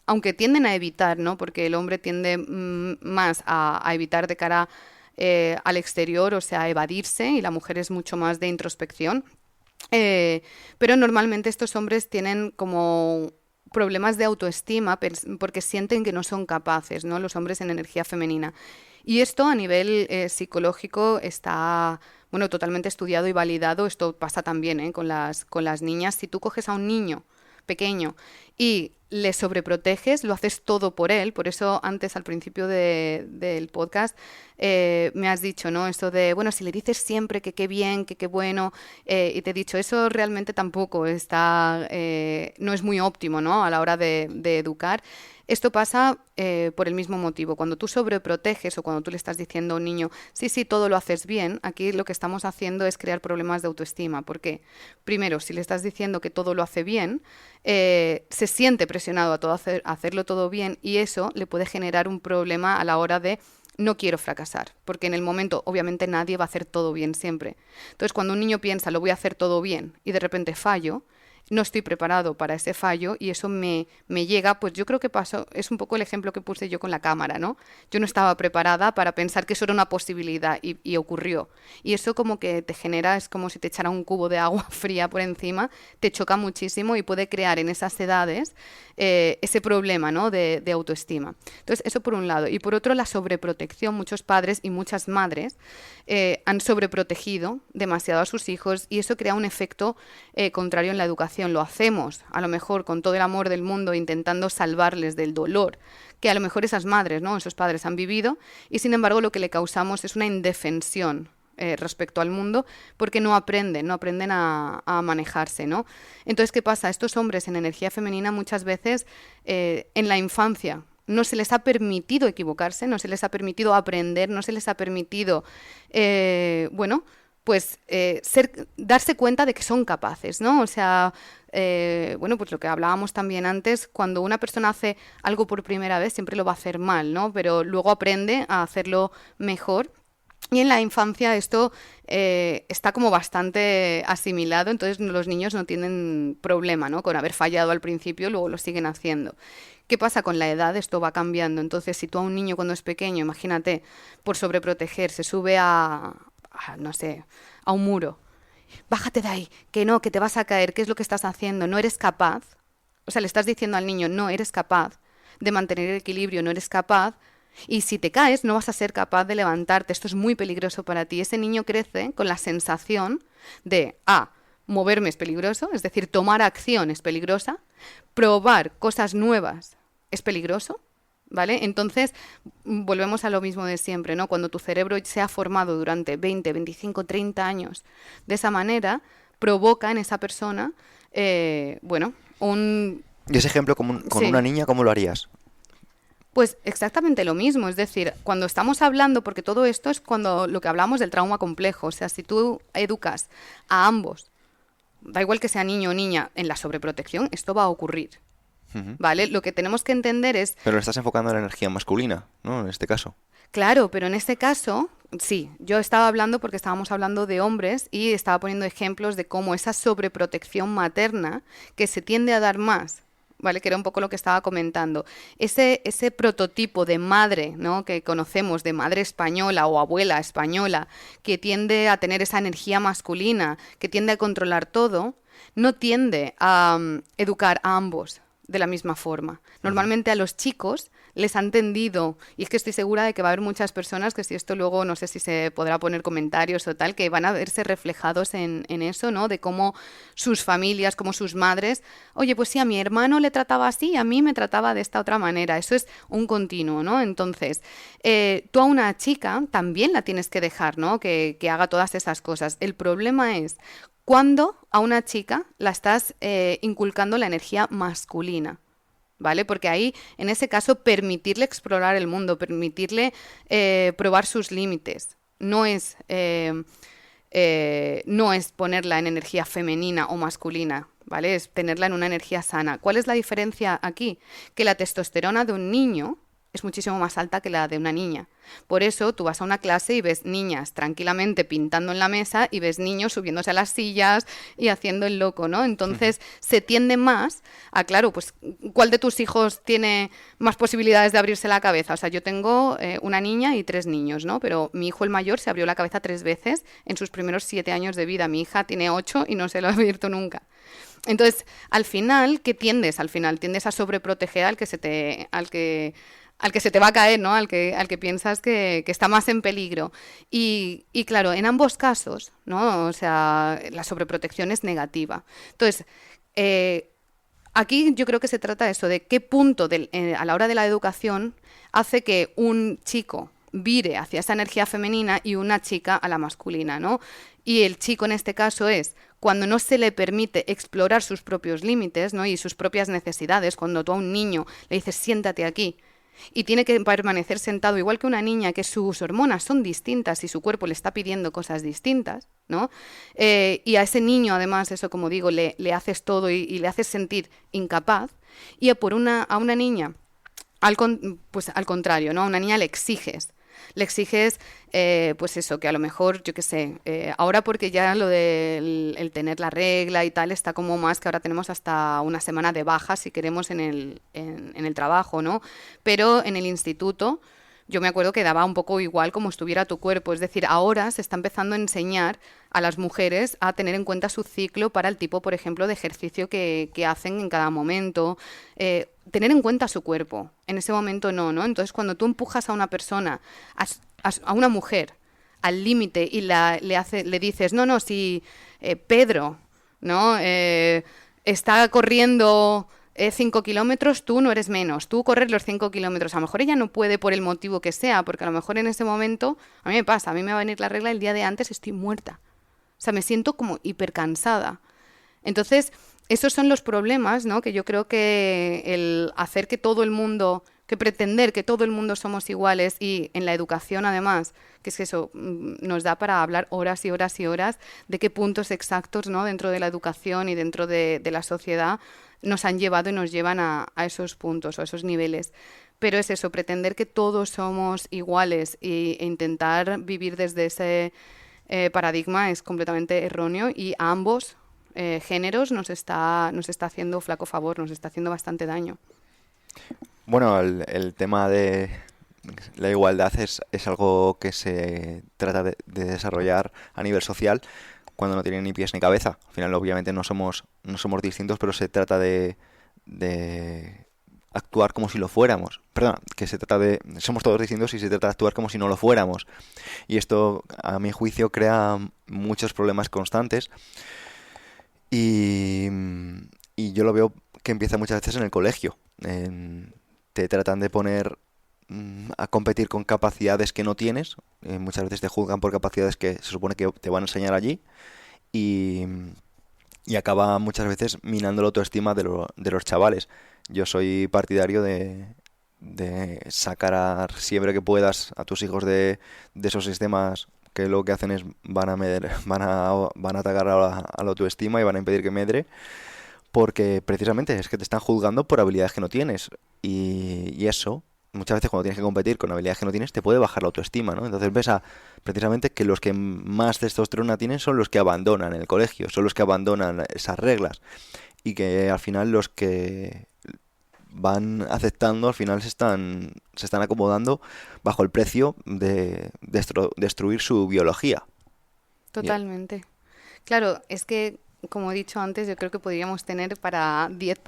aunque tienden a evitar, ¿no? Porque el hombre tiende más a evitar de cara al exterior, o sea, evadirse, y la mujer es mucho más de introspección. Pero normalmente estos hombres tienen como problemas de autoestima porque sienten que no son capaces, ¿no? Los hombres en energía femenina. Y esto a nivel psicológico está, bueno, totalmente estudiado y validado. Esto pasa también, con las niñas. Si tú coges a un niño pequeño y le sobreproteges, lo haces todo por él. Por eso antes, al principio del podcast, me has dicho, ¿no? Esto de, bueno, si le dices siempre que qué bien, que qué bueno, y te he dicho, eso realmente tampoco está, no es muy óptimo, ¿no? A la hora de educar. Esto pasa por el mismo motivo. Cuando tú sobreproteges o cuando tú le estás diciendo a un niño, sí, sí, todo lo haces bien, aquí lo que estamos haciendo es crear problemas de autoestima. ¿Por qué? Primero, si le estás diciendo que todo lo hace bien, se siente presionado a hacerlo todo bien, y eso le puede generar un problema a la hora de no quiero fracasar, porque en el momento obviamente nadie va a hacer todo bien siempre. Entonces, cuando un niño piensa lo voy a hacer todo bien y de repente fallo, no estoy preparado para ese fallo y eso me llega, pues yo creo que pasó, es un poco el ejemplo que puse yo con la cámara, ¿no? Yo no estaba preparada para pensar que eso era una posibilidad y ocurrió. Y eso como que te genera, es como si te echara un cubo de agua fría por encima, te choca muchísimo y puede crear en esas edades ese problema, ¿no? de autoestima. Entonces, eso por un lado. Y por otro, la sobreprotección. Muchos padres y muchas madres han sobreprotegido demasiado a sus hijos y eso crea un efecto contrario en la educación. Lo hacemos a lo mejor con todo el amor del mundo intentando salvarles del dolor que a lo mejor esas madres, ¿no? Esos padres han vivido, y sin embargo lo que le causamos es una indefensión respecto al mundo porque no aprenden a manejarse, ¿no? Entonces, ¿qué pasa? Estos hombres en energía femenina muchas veces en la infancia no se les ha permitido equivocarse, no se les ha permitido aprender, no se les ha permitido, bueno, pues darse cuenta de que son capaces, ¿no? O sea, bueno, pues lo que hablábamos también antes, cuando una persona hace algo por primera vez siempre lo va a hacer mal, ¿no? Pero luego aprende a hacerlo mejor. Y en la infancia esto está como bastante asimilado, entonces los niños no tienen problema, ¿no? Con haber fallado al principio, luego lo siguen haciendo. ¿Qué pasa con la edad? Esto va cambiando. Entonces, si tú a un niño cuando es pequeño, imagínate, por sobreproteger, se sube no sé, a un muro. Bájate de ahí, que no, que te vas a caer, ¿qué es lo que estás haciendo? No eres capaz. O sea, le estás diciendo al niño, no eres capaz de mantener el equilibrio, no eres capaz. Y si te caes, no vas a ser capaz de levantarte. Esto es muy peligroso para ti. Ese niño crece con la sensación de, moverme es peligroso, es decir, tomar acción es peligrosa, probar cosas nuevas es peligroso, ¿vale? Entonces, volvemos a lo mismo de siempre, ¿no? Cuando tu cerebro se ha formado durante 20, 25, 30 años de esa manera, provoca en esa persona, bueno, un... Y ese ejemplo con Sí. una niña, ¿cómo lo harías? Pues exactamente lo mismo, es decir, cuando estamos hablando, porque todo esto es cuando lo que hablamos del trauma complejo, o sea, si tú educas a ambos, da igual que sea niño o niña, en la sobreprotección, esto va a ocurrir, Ujú. ¿vale? Lo que tenemos que entender es, Pero lo estás enfocando en la energía masculina, ¿no? En este caso. claro, pero en este caso, sí, yo estaba hablando porque estábamos hablando de hombres y estaba poniendo ejemplos de cómo esa sobreprotección materna, que se tiende a dar más, ¿vale? Que era un poco lo que estaba comentando. Ese prototipo de madre, ¿no? Que conocemos, de madre española o abuela española, que tiende a tener esa energía masculina, que tiende a controlar todo, no tiende a educar a ambos de la misma forma. Normalmente a los chicos les han tendido, y es que estoy segura de que va a haber muchas personas que si esto luego, no sé si se podrá poner comentarios o tal, que van a verse reflejados en eso, ¿no? De cómo sus familias, cómo sus madres, oye, pues sí, a mi hermano le trataba así, a mí me trataba de esta otra manera. Eso es un continuo, ¿no? Entonces, tú a una chica también la tienes que dejar, ¿no? Que haga todas esas cosas. El problema es cuando a una chica la estás inculcando la energía masculina, ¿vale? Porque ahí, en ese caso, permitirle explorar el mundo, permitirle probar sus límites, no es ponerla en energía femenina o masculina, ¿vale? Es tenerla en una energía sana. ¿Cuál es la diferencia aquí? Que la testosterona de un niño es muchísimo más alta que la de una niña. Por eso tú vas a una clase y ves niñas tranquilamente pintando en la mesa y ves niños subiéndose a las sillas y haciendo el loco, ¿no? Entonces se tiende más a, claro, pues, ¿cuál de tus hijos tiene más posibilidades de abrirse la cabeza? O sea, yo tengo una niña y 3 niños, ¿no? Pero mi hijo el mayor se abrió la cabeza 3 veces en sus primeros 7 años de vida. Mi hija tiene 8 y no se lo ha abierto nunca. Entonces, al final, ¿qué tiendes? Al final tiendes a sobreproteger al que se te va a caer, ¿no? Al que piensas que está más en peligro. Y claro, en ambos casos, ¿no? O sea, la sobreprotección es negativa. Entonces, aquí yo creo que se trata de eso, de qué punto a la hora de la educación hace que un chico vire hacia esa energía femenina y una chica a la masculina, ¿no? Y el chico en este caso es cuando no se le permite explorar sus propios límites, ¿no? Y sus propias necesidades. Cuando tú a un niño le dices siéntate aquí y tiene que permanecer sentado igual que una niña, que sus hormonas son distintas y su cuerpo le está pidiendo cosas distintas, ¿no? Y a ese niño además, eso como digo, le haces todo y le haces sentir incapaz. Y a una niña, pues al contrario, ¿no? A una niña le exiges, pues eso, que a lo mejor, yo qué sé, ahora porque ya lo del el tener la regla y tal está como más, que ahora tenemos hasta una semana de baja, si queremos, en el trabajo, ¿no? Pero en el instituto yo me acuerdo que daba un poco igual como estuviera tu cuerpo. Es decir, ahora se está empezando a enseñar a las mujeres a tener en cuenta su ciclo para el tipo, por ejemplo, de ejercicio que hacen en cada momento. Tener en cuenta su cuerpo. En ese momento no, ¿no? Entonces, cuando tú empujas a una persona, a una mujer, al límite y le dices, no, si Pedro, ¿no? Está corriendo 5 kilómetros, tú no eres menos, tú corres los 5 kilómetros. A lo mejor ella no puede por el motivo que sea, porque a lo mejor en ese momento, a mí me pasa, a mí me va a venir la regla el día de antes, estoy muerta. O sea, me siento como hipercansada. Entonces, esos son los problemas, ¿no? Que yo creo que el hacer que todo el mundo, que pretender que todo el mundo somos iguales y en la educación además, que es que eso nos da para hablar horas y horas y horas de qué puntos exactos, ¿no? Dentro de la educación y dentro de la sociedad nos han llevado y nos llevan a esos puntos o a esos niveles. Pero es eso, pretender que todos somos iguales e intentar vivir desde ese paradigma es completamente erróneo y a ambos géneros nos está haciendo flaco favor, nos está haciendo bastante daño. Bueno, el tema de la igualdad es algo que se trata de desarrollar a nivel social cuando no tiene ni pies ni cabeza. Al final, obviamente, no somos distintos, pero se trata de actuar como si lo fuéramos. Perdón, que se trata de... Somos todos distintos y se trata de actuar como si no lo fuéramos. Y esto, a mi juicio, crea muchos problemas constantes. Y, y yo lo veo que empieza muchas veces en el colegio. Te tratan de poner a competir con capacidades que no tienes. Muchas veces te juzgan por capacidades que se supone que te van a enseñar allí. Y, y acaba muchas veces minando la autoestima de los chavales. Yo soy partidario de sacar siempre que puedas a tus hijos de esos sistemas que lo que hacen es van a atacar a la autoestima y van a impedir que medre, porque precisamente es que te están juzgando por habilidades que no tienes. Y eso, muchas veces cuando tienes que competir con habilidades que no tienes, te puede bajar la autoestima, ¿no? Entonces ves precisamente que los que más testosterona tienen son los que abandonan el colegio, son los que abandonan esas reglas. Y que al final los que van aceptando, al final se están acomodando bajo el precio de destruir su biología. Totalmente. Claro, es que, como he dicho antes, yo creo que podríamos tener para 10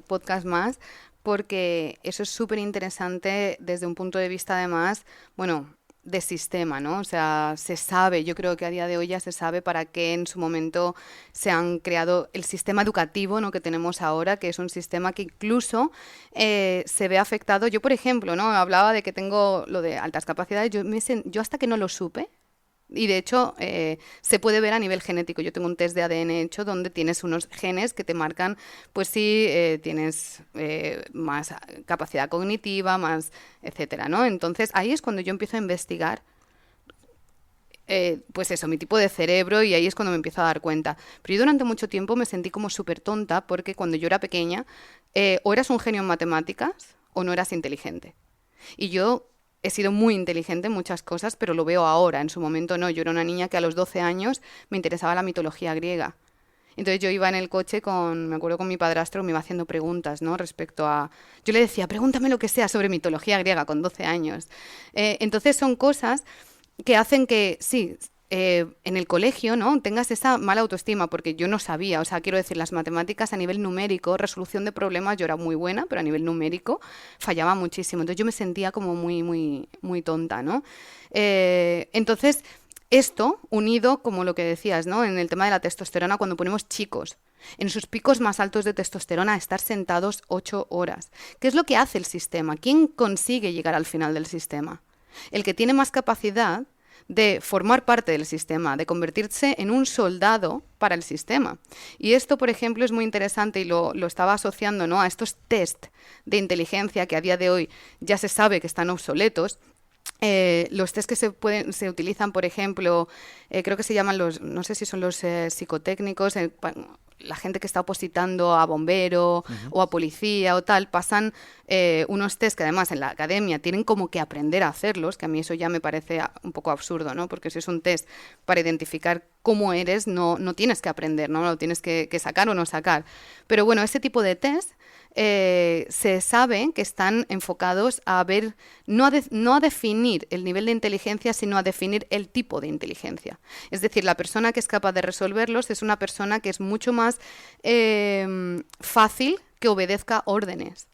podcasts más, porque eso es súper interesante desde un punto de vista, además, bueno, de sistema, ¿no? O sea, se sabe, yo creo que a día de hoy ya se sabe para qué en su momento se han creado el sistema educativo, ¿no? Que tenemos ahora, que es un sistema que incluso se ve afectado. Yo, por ejemplo, ¿no? Hablaba de que tengo lo de altas capacidades, yo hasta que no lo supe, y de hecho se puede ver a nivel genético. Yo tengo un test de ADN hecho donde tienes unos genes que te marcan, pues si tienes más capacidad cognitiva, más etcétera, ¿no? Entonces ahí es cuando yo empiezo a investigar, pues eso, mi tipo de cerebro, y ahí es cuando me empiezo a dar cuenta. Pero yo durante mucho tiempo me sentí como súper tonta porque cuando yo era pequeña o eras un genio en matemáticas o no eras inteligente. Y yo he sido muy inteligente en muchas cosas, pero lo veo ahora. En su momento no. Yo era una niña que a los 12 años me interesaba la mitología griega. Entonces yo iba en el coche me acuerdo con mi padrastro, me iba haciendo preguntas, ¿no? Respecto a... Yo le decía, pregúntame lo que sea sobre mitología griega con 12 años. Entonces son cosas que hacen que, sí, en el colegio, ¿no? Tengas esa mala autoestima, porque yo no sabía, o sea, quiero decir, las matemáticas a nivel numérico, resolución de problemas, yo era muy buena, pero a nivel numérico fallaba muchísimo. Entonces yo me sentía como muy, muy, muy tonta, ¿no? Entonces, esto unido, como lo que decías, ¿no? En el tema de la testosterona, cuando ponemos chicos en sus picos más altos de testosterona a estar sentados 8 horas. ¿Qué es lo que hace el sistema? ¿Quién consigue llegar al final del sistema? El que tiene más capacidad de formar parte del sistema, de convertirse en un soldado para el sistema. Y esto, por ejemplo, es muy interesante y lo estaba asociando, ¿no?, a estos test de inteligencia que a día de hoy ya se sabe que están obsoletos. Los test que se utilizan, por ejemplo, creo que se llaman no sé si son los psicotécnicos, la gente que está opositando a bombero o a policía o tal, pasan unos test que además en la academia tienen como que aprender a hacerlos, que a mí eso ya me parece un poco absurdo, ¿no? Porque si es un test para identificar cómo eres, no tienes que aprender, ¿no? Lo tienes que sacar o no sacar. Pero bueno, ese tipo de test se sabe que están enfocados a ver, no a definir el nivel de inteligencia, sino a definir el tipo de inteligencia. Es decir, la persona que es capaz de resolverlos es una persona que es mucho más fácil que obedezca órdenes.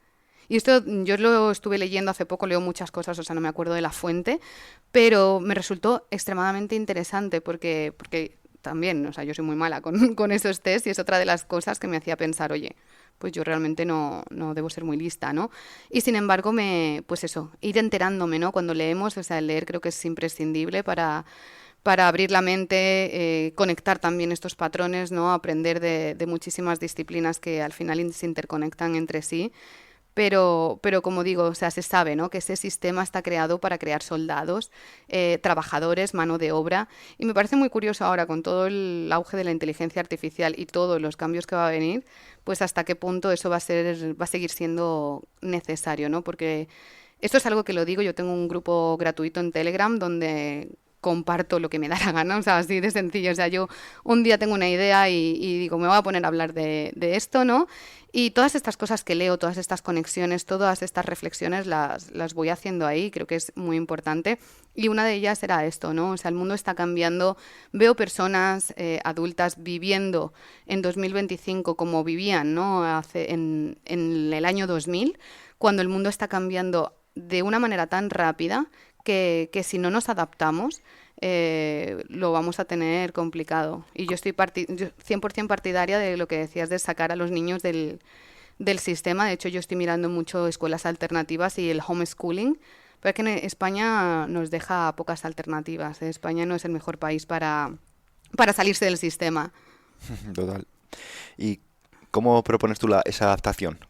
Y esto yo lo estuve leyendo hace poco, leo muchas cosas, o sea, no me acuerdo de la fuente, pero me resultó extremadamente interesante porque también, o sea, yo soy muy mala con esos test y es otra de las cosas que me hacía pensar, oye, pues yo realmente no debo ser muy lista, ¿no? Y sin embargo, pues eso, ir enterándome, ¿no? Cuando leemos, o sea, el leer creo que es imprescindible para abrir la mente, conectar también estos patrones, ¿no? Aprender de muchísimas disciplinas que al final se interconectan entre sí. Pero como digo, o sea, se sabe, ¿no?, que ese sistema está creado para crear soldados, trabajadores, mano de obra. Y me parece muy curioso ahora, con todo el auge de la inteligencia artificial y todos los cambios que va a venir, pues hasta qué punto eso va a seguir siendo necesario, ¿no? Porque esto es algo que lo digo, yo tengo un grupo gratuito en Telegram donde comparto lo que me da la gana, o sea, así de sencillo. O sea, yo un día tengo una idea y digo, me voy a poner a hablar de esto, ¿no? Y todas estas cosas que leo, todas estas conexiones, todas estas reflexiones las voy haciendo ahí, creo que es muy importante. Y una de ellas era esto, ¿no? O sea, el mundo está cambiando. Veo personas adultas viviendo en 2025 como vivían, ¿no?, en el año 2000, cuando el mundo está cambiando de una manera tan rápida que si no nos adaptamos, lo vamos a tener complicado. Y yo estoy 100% partidaria de lo que decías de sacar a los niños del sistema. De hecho, yo estoy mirando mucho escuelas alternativas y el homeschooling, pero es que en España nos deja pocas alternativas. España no es el mejor país para salirse del sistema. Total. ¿Y cómo propones tú esa adaptación?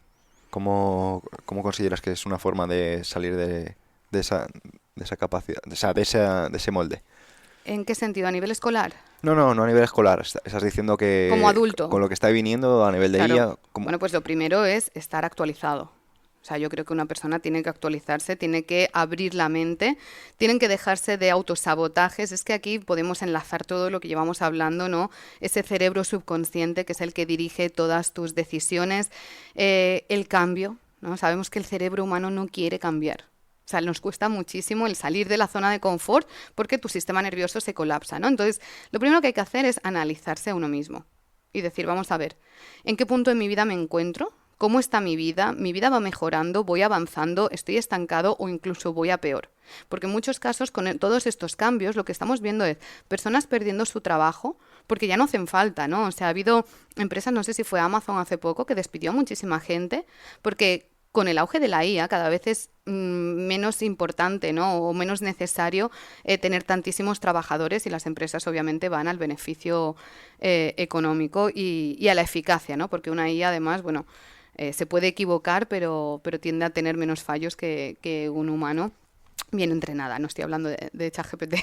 ¿Cómo consideras que es una forma de salir de esa capacidad, o sea, de ese molde? ¿En qué sentido? ¿A nivel escolar? No a nivel escolar. Estás diciendo que Como adulto. con lo que está viniendo a nivel de Claro. IA... Bueno, pues lo primero es estar actualizado. O sea, yo creo que una persona tiene que actualizarse, tiene que abrir la mente, tienen que dejarse de autosabotajes. Es que aquí podemos enlazar todo lo que llevamos hablando, ¿no? Ese cerebro subconsciente que es el que dirige todas tus decisiones, el cambio, ¿no? Sabemos que el cerebro humano no quiere cambiar. O sea, nos cuesta muchísimo el salir de la zona de confort porque tu sistema nervioso se colapsa, ¿no? Entonces, lo primero que hay que hacer es analizarse a uno mismo y decir, vamos a ver, ¿en qué punto de mi vida me encuentro? ¿Cómo está mi vida? ¿Mi vida va mejorando? ¿Voy avanzando? ¿Estoy estancado o incluso voy a peor? Porque en muchos casos, con todos estos cambios, lo que estamos viendo es personas perdiendo su trabajo porque ya no hacen falta, ¿no? O sea, ha habido empresas, no sé si fue Amazon hace poco, que despidió a muchísima gente porque con el auge de la IA cada vez es menos importante, ¿no?, o menos necesario tener tantísimos trabajadores y las empresas obviamente van al beneficio económico y a la eficacia, ¿no? Porque una IA además, bueno, se puede equivocar, pero tiende a tener menos fallos que un humano bien entrenada. No estoy hablando de ChatGPT.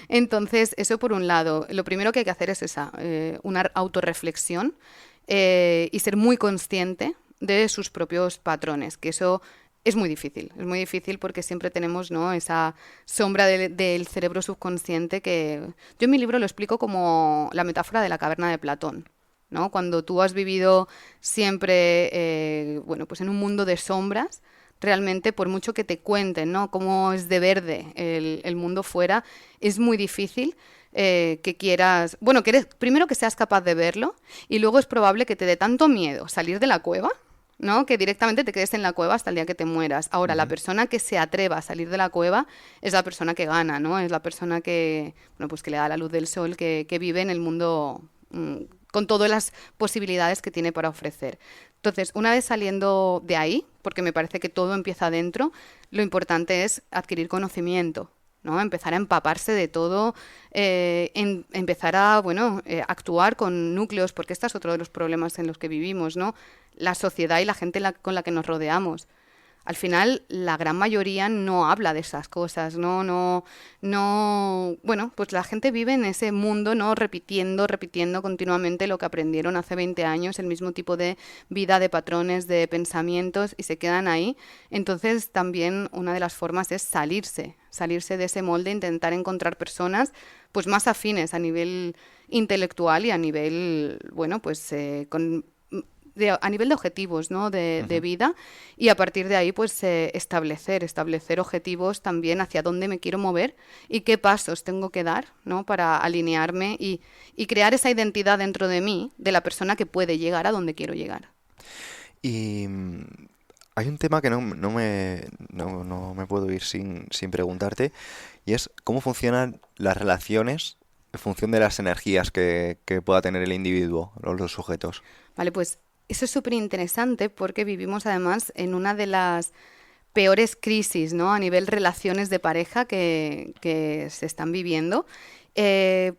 Entonces, eso por un lado. Lo primero que hay que hacer es una autorreflexión y ser muy consciente de sus propios patrones, que eso Es muy difícil porque siempre tenemos, ¿no?, esa sombra del cerebro subconsciente que yo en mi libro lo explico como la metáfora de la caverna de Platón, ¿no? Cuando tú has vivido siempre, bueno, pues en un mundo de sombras, realmente por mucho que te cuenten, ¿no?, cómo es de verde el mundo fuera, es muy difícil que quieras, bueno, primero que seas capaz de verlo y luego es probable que te dé tanto miedo salir de la cueva, ¿no?, que directamente te quedes en la cueva hasta el día que te mueras. Ahora, la Ujú. persona que se atreva a salir de la cueva es la persona que gana, ¿no? Es la persona que, bueno, pues que le da la luz del sol, que vive en el mundo con todas las posibilidades que tiene para ofrecer. Entonces, una vez saliendo de ahí, porque me parece que todo empieza adentro, lo importante es adquirir conocimiento, ¿no? Empezar a empaparse de todo, empezar a, bueno, actuar con núcleos, porque este es otro de los problemas en los que vivimos, ¿no? La sociedad y la gente con la que nos rodeamos. Al final, la gran mayoría no habla de esas cosas, no, bueno, pues la gente vive en ese mundo, ¿no? Repitiendo continuamente lo que aprendieron hace 20 años, el mismo tipo de vida, de patrones, de pensamientos, y se quedan ahí. Entonces, también una de las formas es salirse de ese molde, intentar encontrar personas, pues más afines a nivel intelectual y a nivel, bueno, pues a nivel de objetivos, ¿no?, de Ujú. vida, y a partir de ahí pues establecer objetivos también hacia dónde me quiero mover y qué pasos tengo que dar, ¿no?, para alinearme y crear esa identidad dentro de mí de la persona que puede llegar a donde quiero llegar. Y hay un tema que no me puedo ir sin preguntarte, y es cómo funcionan las relaciones en función de las energías que pueda tener el individuo o los sujetos. Vale, pues eso es súper interesante porque vivimos además en una de las peores crisis, ¿no?, a nivel relaciones de pareja que se están viviendo.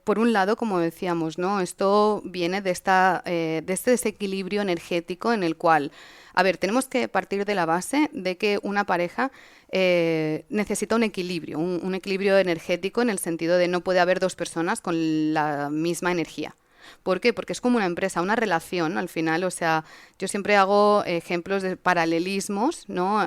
Por un lado, como decíamos, ¿no?, esto viene de este desequilibrio energético en el cual, a ver, tenemos que partir de la base de que una pareja necesita un equilibrio, un equilibrio energético en el sentido de no puede haber dos personas con la misma energía. ¿Por qué? Porque es como una empresa, una relación al final, o sea, yo siempre hago ejemplos de paralelismos, ¿no?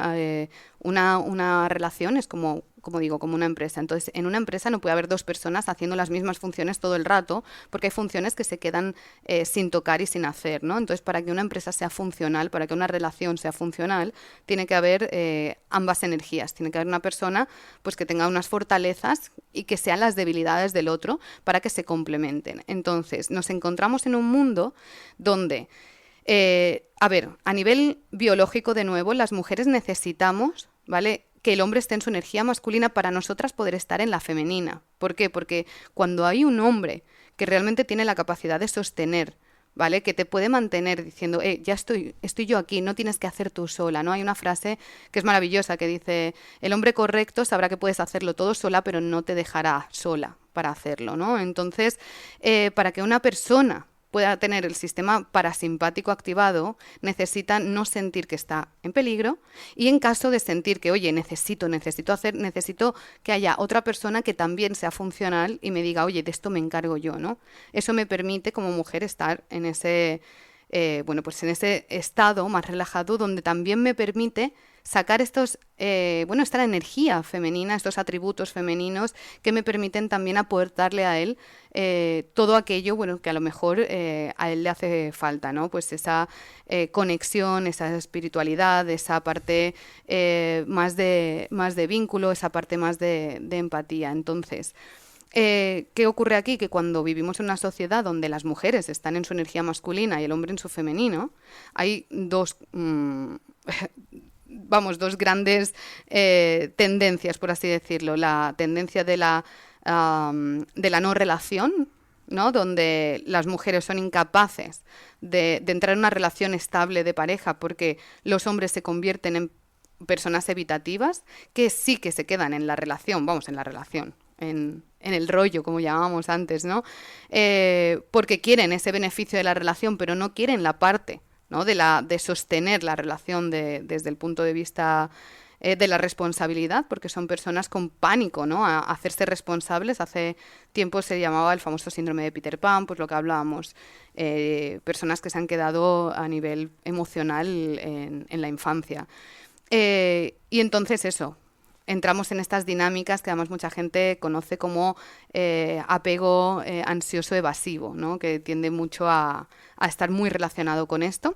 Una relación es como digo, como una empresa. Entonces, en una empresa no puede haber dos personas haciendo las mismas funciones todo el rato, porque hay funciones que se quedan sin tocar y sin hacer, ¿no? Entonces, para que una empresa sea funcional, para que una relación sea funcional, tiene que haber ambas energías. Tiene que haber una persona pues que tenga unas fortalezas y que sean las debilidades del otro para que se complementen. Entonces, nos encontramos en un mundo donde, a ver, a nivel biológico de nuevo, las mujeres necesitamos, ¿vale?, que el hombre esté en su energía masculina para nosotras poder estar en la femenina. ¿Por qué? Porque cuando hay un hombre que realmente tiene la capacidad de sostener, ¿vale?, que te puede mantener diciendo, ya estoy yo aquí, no tienes que hacer tú sola, ¿no? Hay una frase que es maravillosa que dice, el hombre correcto sabrá que puedes hacerlo todo sola, pero no te dejará sola para hacerlo, ¿no? Entonces, para que una persona pueda tener el sistema parasimpático activado, necesita no sentir que está en peligro y en caso de sentir que, oye, necesito que haya otra persona que también sea funcional y me diga, oye, de esto me encargo yo, ¿no? Eso me permite como mujer estar en ese, bueno, pues en ese estado más relajado donde también me permite sacar bueno, esta energía femenina, estos atributos femeninos que me permiten también aportarle a él todo aquello, bueno, que a lo mejor a él le hace falta, ¿no? Pues esa conexión, esa espiritualidad, esa parte más de vínculo, esa parte más de empatía. Entonces, ¿qué ocurre aquí? Que cuando vivimos en una sociedad donde las mujeres están en su energía masculina y el hombre en su femenino, hay dos grandes tendencias, por así decirlo. La tendencia de la no relación, ¿no?, donde las mujeres son incapaces de entrar en una relación estable de pareja porque los hombres se convierten en personas evitativas que sí que se quedan en la relación, en el rollo, como llamábamos antes, ¿no? Porque quieren ese beneficio de la relación, pero no quieren la parte, ¿no?, de sostener la relación desde el punto de vista de la responsabilidad, porque son personas con pánico, ¿no?, a hacerse responsables. Hace tiempo se llamaba el famoso síndrome de Peter Pan, pues lo que hablábamos, personas que se han quedado a nivel emocional en la infancia. Y entonces eso, entramos en estas dinámicas que además mucha gente conoce como apego ansioso evasivo, ¿no? Que tiende mucho a estar muy relacionado con esto.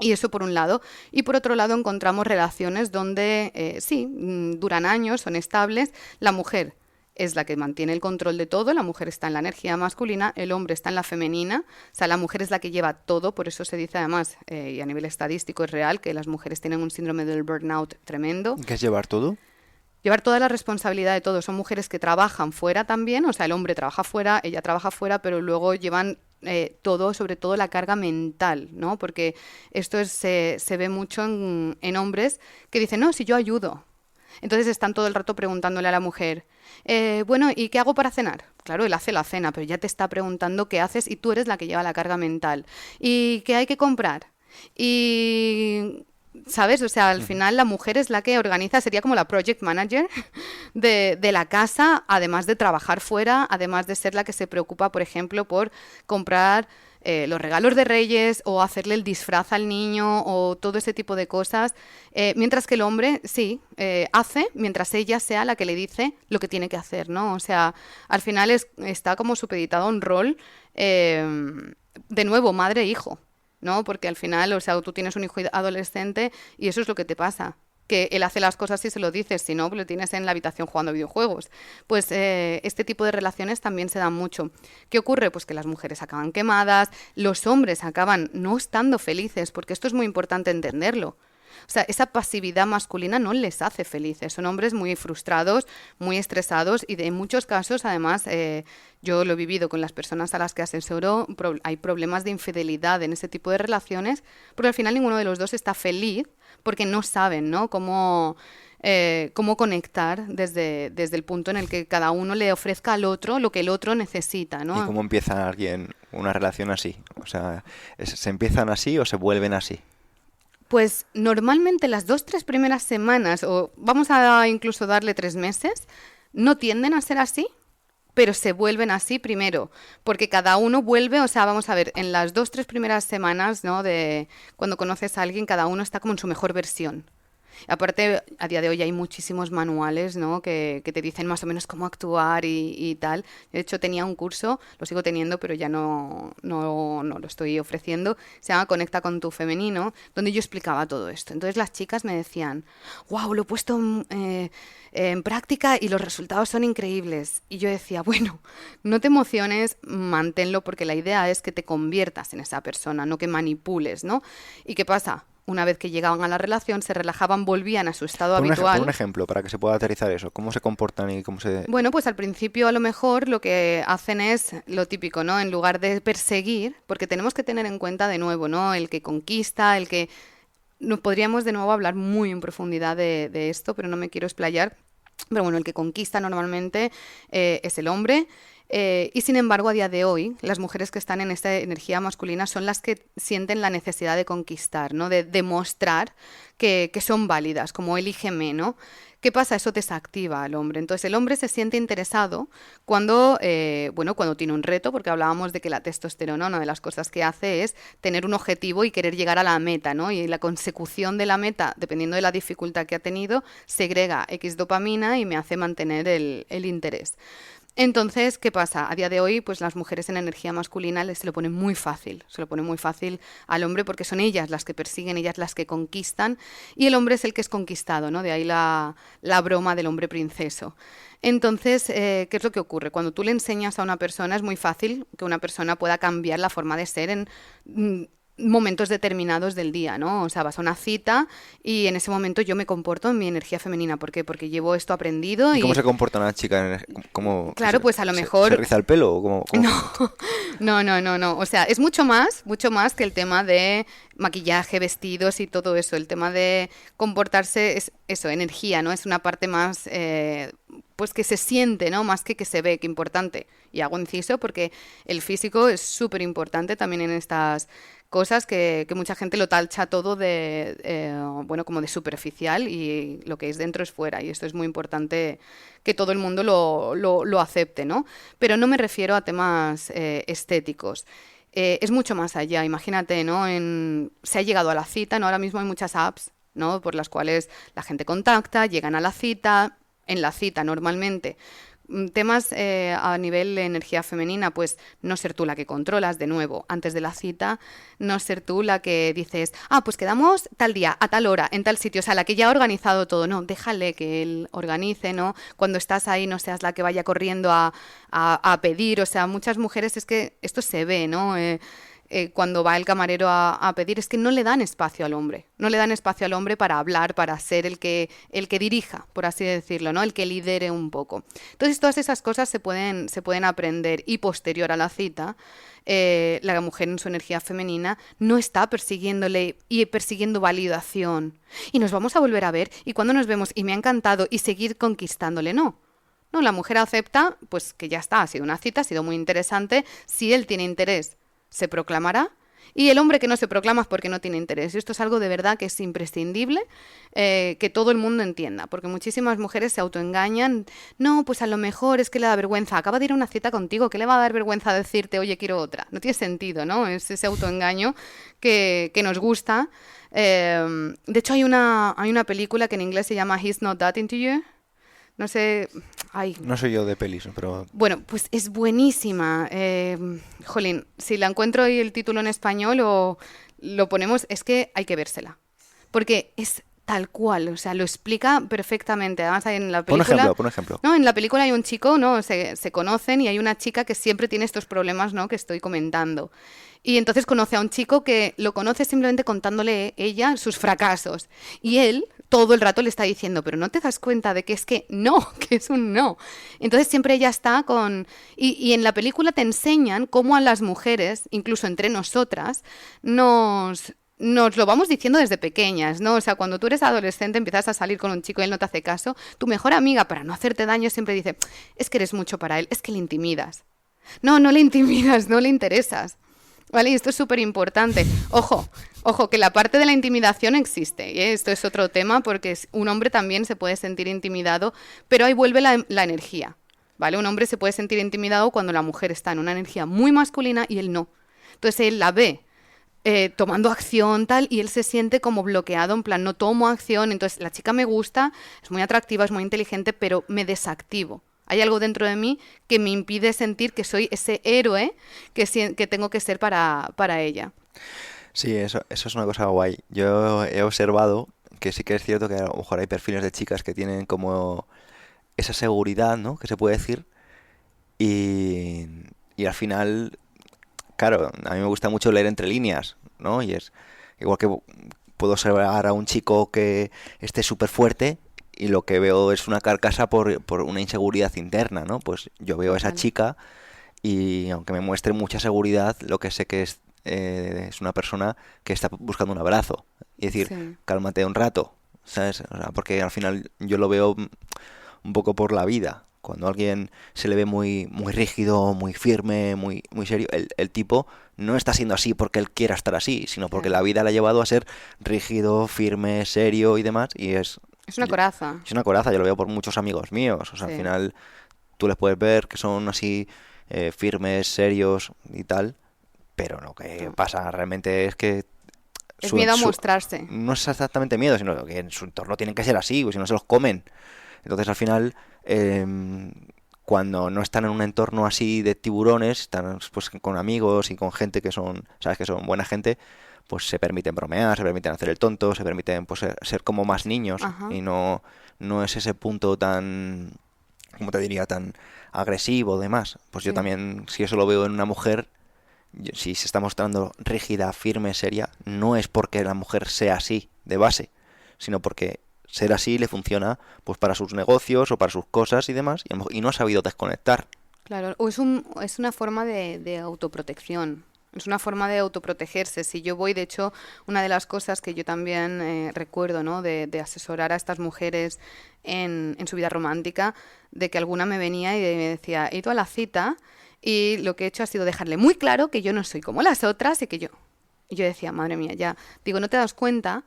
Y eso por un lado. Y por otro lado encontramos relaciones donde sí, duran años, son estables. La mujer es la que mantiene el control de todo, la mujer está en la energía masculina, el hombre está en la femenina, o sea, la mujer es la que lleva todo, por eso se dice además, y a nivel estadístico es real, que las mujeres tienen un síndrome del burnout tremendo. ¿Qué es llevar todo? Llevar toda la responsabilidad de todo. Son mujeres que trabajan fuera también, o sea, el hombre trabaja fuera, ella trabaja fuera, pero luego llevan todo, sobre todo la carga mental, ¿no? Porque esto se ve mucho en hombres que dicen, no, si yo ayudo. Entonces están todo el rato preguntándole a la mujer, bueno, ¿y qué hago para cenar? Claro, él hace la cena, pero ya te está preguntando qué haces y tú eres la que lleva la carga mental. ¿Y qué hay que comprar? Y ¿sabes? O sea, al final la mujer es la que organiza, sería como la project manager de la casa, además de trabajar fuera, además de ser la que se preocupa, por ejemplo, por comprar los regalos de Reyes o hacerle el disfraz al niño o todo ese tipo de cosas, mientras que el hombre sí hace, mientras ella sea la que le dice lo que tiene que hacer, ¿no? O sea, al final está como supeditado a un rol, de nuevo, madre e hijo. ¿No? Porque al final, o sea, tú tienes un hijo adolescente y eso es lo que te pasa. Que él hace las cosas y se lo dices, si no, pues lo tienes en la habitación jugando a videojuegos. Pues este tipo de relaciones también se dan mucho. ¿Qué ocurre? Pues que las mujeres acaban quemadas, los hombres acaban no estando felices, porque esto es muy importante entenderlo. O sea, esa pasividad masculina no les hace felices. Son hombres muy frustrados, muy estresados y en muchos casos, además, yo lo he vivido con las personas a las que asesoro, hay problemas de infidelidad en ese tipo de relaciones, porque al final ninguno de los dos está feliz porque no saben, ¿no? Cómo conectar desde el punto en el que cada uno le ofrezca al otro lo que el otro necesita, ¿no? ¿Y cómo empieza alguien una relación así? O sea, ¿se empiezan así o se vuelven así? Pues normalmente las 2, 3 primeras semanas, o vamos a incluso darle 3 meses, no tienden a ser así, pero se vuelven así primero, porque cada uno vuelve, o sea, vamos a ver, en las 2, 3 primeras semanas, ¿no? De cuando conoces a alguien, cada uno está como en su mejor versión. Aparte, a día de hoy hay muchísimos manuales, ¿no? que te dicen más o menos cómo actuar y tal. De hecho, tenía un curso, lo sigo teniendo, pero ya no lo estoy ofreciendo. Se llama Conecta con tu femenino, donde yo explicaba todo esto. Entonces las chicas me decían, wow, lo he puesto en práctica y los resultados son increíbles. Y yo decía, bueno, no te emociones, manténlo, porque la idea es que te conviertas en esa persona, no que manipules, ¿no? ¿Y qué pasa? Una vez que llegaban a la relación, se relajaban, volvían a su estado habitual. Por un ejemplo, para que se pueda aterrizar eso. ¿Cómo se comportan y cómo se...? Bueno, pues al principio a lo mejor lo que hacen es lo típico, ¿no? En lugar de perseguir, porque tenemos que tener en cuenta de nuevo, ¿no? El que conquista, el que... Nos podríamos de nuevo hablar muy en profundidad de esto, pero no me quiero explayar. Pero bueno, el que conquista normalmente es el hombre. Y sin embargo, a día de hoy, las mujeres que están en esta energía masculina son las que sienten la necesidad de conquistar, ¿no? De demostrar que son válidas, como elígeme, ¿no? ¿Qué pasa? Eso desactiva al hombre. Entonces, el hombre se siente interesado cuando, cuando tiene un reto, porque hablábamos de que la testosterona, una de las cosas que hace es tener un objetivo y querer llegar a la meta, ¿no? Y la consecución de la meta, dependiendo de la dificultad que ha tenido, segrega X dopamina y me hace mantener el interés. Entonces, ¿qué pasa? A día de hoy, pues las mujeres en energía masculina se lo ponen muy fácil, se lo ponen muy fácil al hombre porque son ellas las que persiguen, ellas las que conquistan y el hombre es el que es conquistado, ¿no? De ahí la broma del hombre princeso. Entonces, ¿qué es lo que ocurre? Cuando tú le enseñas a una persona es muy fácil que una persona pueda cambiar la forma de ser en momentos determinados del día, ¿no? O sea, vas a una cita y en ese momento yo me comporto en mi energía femenina. ¿Por qué? Porque llevo esto aprendido. ¿Y cómo se comporta una chica? Claro, pues a lo mejor... ¿Se riza el pelo? ¿O cómo? No. O sea, es mucho más que el tema de maquillaje, vestidos y todo eso. El tema de comportarse es eso, energía, ¿no? Es una parte más... pues que se siente, ¿no? Más que se ve, que importante. Y hago inciso porque el físico es súper importante también en estas cosas que mucha gente lo tacha todo de, como de superficial y lo que es dentro es fuera. Y esto es muy importante que todo el mundo lo acepte, ¿no? Pero no me refiero a temas estéticos. Es mucho más allá, imagínate, ¿no? Se ha llegado a la cita, ¿no? Ahora mismo hay muchas apps ¿no? Por las cuales la gente contacta, llegan a la cita, en la cita normalmente. Temas a nivel de energía femenina, pues no ser tú la que controlas, de nuevo, antes de la cita, no ser tú la que dices, pues quedamos tal día, a tal hora, en tal sitio, o sea, la que ya ha organizado todo, no, déjale que él organice, ¿no? Cuando estás ahí no seas la que vaya corriendo a pedir, o sea, muchas mujeres es que esto se ve, ¿no? Cuando va el camarero a pedir, es que no le dan espacio al hombre, no le dan espacio al hombre para hablar, para ser el que dirija, por así decirlo, ¿no? El que lidere un poco. Entonces todas esas cosas se pueden aprender y posterior a la cita, la mujer en su energía femenina no está persiguiéndole y persiguiendo validación. Y nos vamos a volver a ver y cuando nos vemos y me ha encantado y seguir conquistándole, no. No, la mujer acepta, pues que ya está, ha sido una cita, ha sido muy interesante, si él tiene interés se proclamará, y el hombre que no se proclama es porque no tiene interés. Y esto es algo de verdad que es imprescindible que todo el mundo entienda, porque muchísimas mujeres se autoengañan. No, pues a lo mejor es que le da vergüenza. Acaba de ir a una cita contigo, ¿qué le va a dar vergüenza decirte, oye, quiero otra? No tiene sentido, ¿no? Es ese autoengaño que nos gusta. De hecho, hay una película que en inglés se llama He's Not That Into You. No sé, No soy yo de pelis, pero... Bueno, pues es buenísima. Jolín, si la encuentro y el título en español o lo ponemos, es que hay que vérsela. Porque es tal cual, o sea, lo explica perfectamente. Además, en la película... Pon ejemplo. No, en la película hay un chico, ¿no? Se conocen y hay una chica que siempre tiene estos problemas, ¿no? Que estoy comentando. Y entonces conoce a un chico que lo conoce simplemente contándole ella sus fracasos. Y él todo el rato le está diciendo, pero no te das cuenta de que es que no, que es un no. Entonces siempre ella está con... Y en la película te enseñan cómo a las mujeres, incluso entre nosotras, nos lo vamos diciendo desde pequeñas, ¿no? O sea, cuando tú eres adolescente, empiezas a salir con un chico y él no te hace caso, tu mejor amiga, para no hacerte daño, siempre dice, es que eres mucho para él, es que le intimidas. No, no le intimidas, no le interesas. ¿Vale? Y esto es súper importante. Ojo, que la parte de la intimidación existe. ¿Eh? Esto es otro tema porque un hombre también se puede sentir intimidado, pero ahí vuelve la energía. ¿Vale? Un hombre se puede sentir intimidado cuando la mujer está en una energía muy masculina y él no. Entonces él la ve tomando acción tal y él se siente como bloqueado, en plan no tomo acción, entonces la chica me gusta, es muy atractiva, es muy inteligente, pero me desactivo. Hay algo dentro de mí que me impide sentir que soy ese héroe que tengo que ser para ella. Sí, eso es una cosa guay. Yo he observado que sí que es cierto que a lo mejor hay perfiles de chicas que tienen como esa seguridad, ¿no? Que se puede decir. Y al final, claro, a mí me gusta mucho leer entre líneas, ¿no? Y es igual que puedo observar a un chico que esté súper fuerte y lo que veo es una carcasa por una inseguridad interna, ¿no? Pues yo veo a esa chica y aunque me muestre mucha seguridad, lo que sé que es una persona que está buscando un abrazo. Y decir, sí, cálmate un rato, ¿sabes? O sea, porque al final yo lo veo un poco por la vida. Cuando a alguien se le ve muy, muy rígido, muy firme, muy, muy serio, el tipo no está siendo así porque él quiera estar así, sino porque la vida le ha llevado a ser rígido, firme, serio y demás. Y es una coraza. Es una coraza, yo lo veo por muchos amigos míos. O sea, al final tú les puedes ver que son así firmes, serios y tal, pero lo que pasa realmente es que... Es miedo a mostrarse. No es exactamente miedo, sino que en su entorno tienen que ser así, pues si no se los comen. Entonces al final, cuando no están en un entorno así de tiburones, están pues con amigos y con gente que son, sabes, que son buena gente, pues se permiten bromear, se permiten hacer el tonto, se permiten pues ser como más niños. Ajá. Y no es ese punto tan, ¿cómo te diría?, tan agresivo, demás. Pues yo también, si eso lo veo en una mujer, si se está mostrando rígida, firme, seria, no es porque la mujer sea así de base, sino porque ser así le funciona pues para sus negocios o para sus cosas y demás, y no ha sabido desconectar. Claro, o es una forma de autoprotección. Es una forma de autoprotegerse. Si yo voy, de hecho, una de las cosas que yo también recuerdo, ¿no?, de asesorar a estas mujeres en su vida romántica, de que alguna me venía y me decía, he ido a la cita y lo que he hecho ha sido dejarle muy claro que yo no soy como las otras y que yo... Y yo decía, madre mía, ya... Digo, ¿no te das cuenta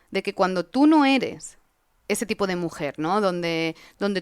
de que cuando tú no eres ese tipo de mujer, ¿no?, donde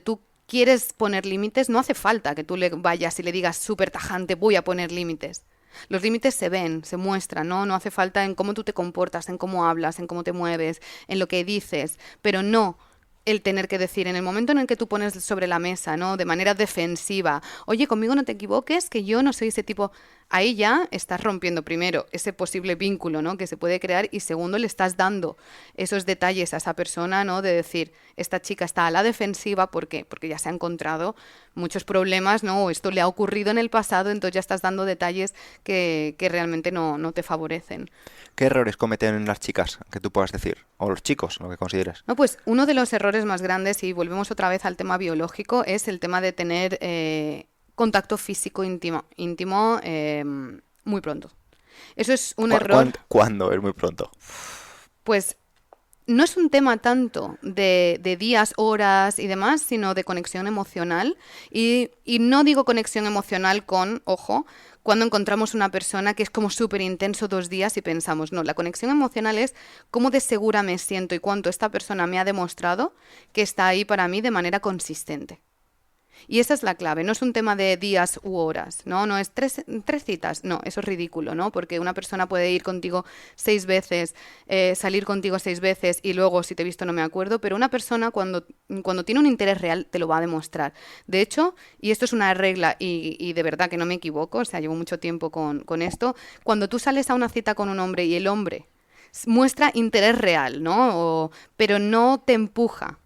tú quieres poner límites, no hace falta que tú le vayas y le digas súper tajante, voy a poner límites. Los límites se ven, se muestran, ¿no? No hace falta en cómo tú te comportas, en cómo hablas, en cómo te mueves, en lo que dices, pero no el tener que decir en el momento en el que tú pones sobre la mesa, ¿no? De manera defensiva, oye, conmigo no te equivoques, que yo no soy ese tipo. Ahí ya estás rompiendo primero ese posible vínculo, ¿no? Que se puede crear y segundo le estás dando esos detalles a esa persona, ¿no? De decir, esta chica está a la defensiva, ¿por qué? Porque ya se ha encontrado muchos problemas, ¿no? O esto le ha ocurrido en el pasado, entonces ya estás dando detalles que realmente no te favorecen. ¿Qué errores cometen las chicas que tú puedas decir? O los chicos, lo que consideres. No, pues uno de los errores más grandes, y volvemos otra vez al tema biológico, es el tema de tener contacto físico íntimo muy pronto. Eso es un error. ¿Cuándo? Es muy pronto. Pues no es un tema tanto de días, horas y demás, sino de conexión emocional. Y no digo conexión emocional con, ojo, cuando encontramos una persona que es como súper intenso 2 días y pensamos, no, la conexión emocional es cómo de segura me siento y cuánto esta persona me ha demostrado que está ahí para mí de manera consistente. Y esa es la clave, no es un tema de días u horas, ¿no? No es tres citas, no, eso es ridículo, ¿no? Porque una persona puede ir contigo 6 veces, salir contigo 6 veces y luego, si te he visto, no me acuerdo, pero una persona cuando tiene un interés real te lo va a demostrar. De hecho, y esto es una regla y de verdad que no me equivoco, o sea, llevo mucho tiempo con esto, cuando tú sales a una cita con un hombre y el hombre muestra interés real, ¿no? Pero no te empuja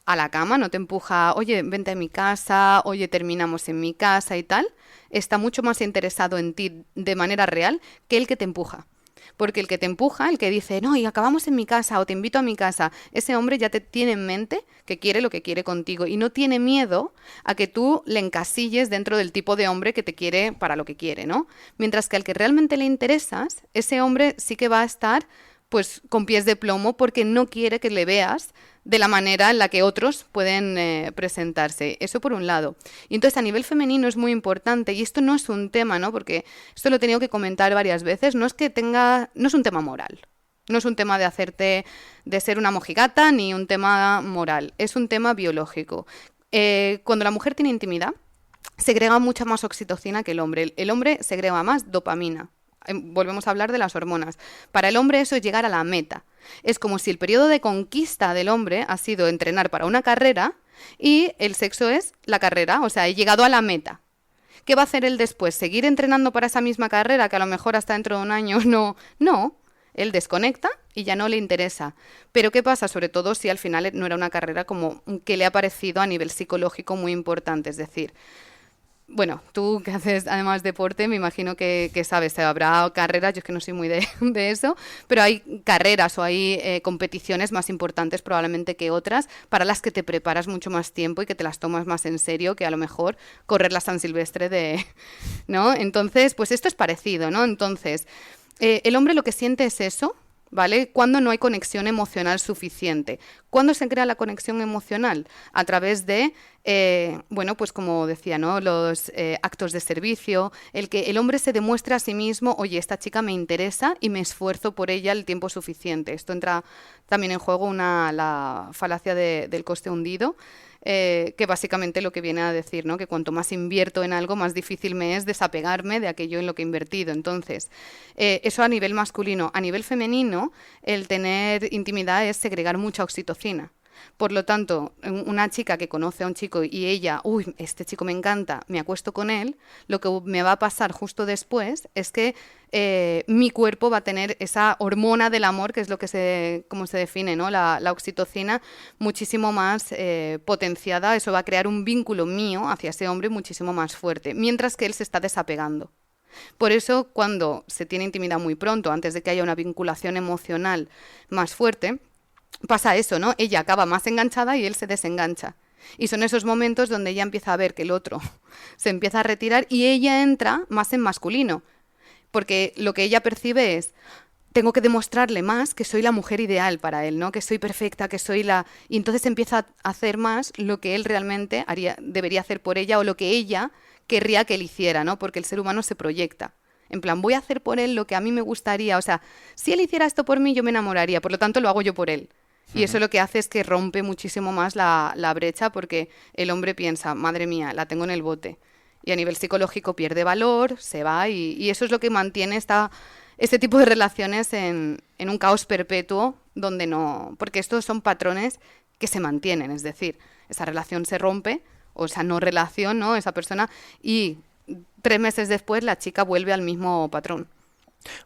a la cama, no te empuja, oye, vente a mi casa, oye, terminamos en mi casa y tal, está mucho más interesado en ti de manera real que el que te empuja. Porque el que te empuja, el que dice, no, y acabamos en mi casa o te invito a mi casa, ese hombre ya te tiene en mente que quiere lo que quiere contigo y no tiene miedo a que tú le encasilles dentro del tipo de hombre que te quiere para lo que quiere, ¿no? Mientras que al que realmente le interesas, ese hombre sí que va a estar pues con pies de plomo porque no quiere que le veas de la manera en la que otros pueden presentarse. Eso por un lado. Y entonces a nivel femenino es muy importante, y esto no es un tema, ¿no? Porque esto lo he tenido que comentar varias veces, no es un tema moral. No es un tema de hacerte, de ser una mojigata, ni un tema moral. Es un tema biológico. Cuando la mujer tiene intimidad, segrega mucha más oxitocina que el hombre. El hombre segrega más dopamina. Volvemos a hablar de las hormonas. Para el hombre eso es llegar a la meta. Es como si el periodo de conquista del hombre ha sido entrenar para una carrera y el sexo es la carrera, o sea, he llegado a la meta. ¿Qué va a hacer él después? ¿Seguir entrenando para esa misma carrera que a lo mejor hasta dentro de un año no? Él desconecta y ya no le interesa. Pero ¿qué pasa? Sobre todo si al final no era una carrera como que le ha parecido a nivel psicológico muy importante, es decir, bueno, tú que haces además deporte, me imagino que sabes, habrá carreras, yo es que no soy muy de eso, pero hay carreras o hay competiciones más importantes probablemente que otras para las que te preparas mucho más tiempo y que te las tomas más en serio que a lo mejor correr la San Silvestre ¿no? Entonces, pues esto es parecido, ¿no? Entonces, el hombre lo que siente es eso, ¿vale? Cuando no hay conexión emocional suficiente. ¿Cuándo se crea la conexión emocional? A través de, bueno, pues como decía, ¿no? Los actos de servicio, el que el hombre se demuestre a sí mismo, oye, esta chica me interesa y me esfuerzo por ella el tiempo suficiente. Esto entra también en juego la falacia del coste hundido, que básicamente lo que viene a decir, ¿no? Que cuanto más invierto en algo, más difícil me es desapegarme de aquello en lo que he invertido. Entonces, eso a nivel masculino. A nivel femenino, el tener intimidad es segregar mucha oxitocina. Por lo tanto, una chica que conoce a un chico y ella, uy, este chico me encanta, me acuesto con él, lo que me va a pasar justo después es que mi cuerpo va a tener esa hormona del amor, que es como se define, ¿no? La oxitocina, muchísimo más potenciada. Eso va a crear un vínculo mío hacia ese hombre muchísimo más fuerte, mientras que él se está desapegando. Por eso, cuando se tiene intimidad muy pronto, antes de que haya una vinculación emocional más fuerte, pasa eso, ¿no? Ella acaba más enganchada y él se desengancha. Y son esos momentos donde ella empieza a ver que el otro se empieza a retirar y ella entra más en masculino. Porque lo que ella percibe es, tengo que demostrarle más que soy la mujer ideal para él, ¿no? Que soy perfecta, que soy la... Y entonces empieza a hacer más lo que él realmente debería hacer por ella o lo que ella querría que él hiciera, ¿no? Porque el ser humano se proyecta. En plan, voy a hacer por él lo que a mí me gustaría. O sea, si él hiciera esto por mí, yo me enamoraría. Por lo tanto, lo hago yo por él. Y eso lo que hace es que rompe muchísimo más la brecha porque el hombre piensa, madre mía, la tengo en el bote. y a nivel psicológico pierde valor, se va y eso es lo que mantiene este tipo de relaciones en un caos perpetuo donde no... Porque estos son patrones que se mantienen, es decir, esa relación se rompe o esa no relación, ¿no? Esa persona y 3 meses después la chica vuelve al mismo patrón.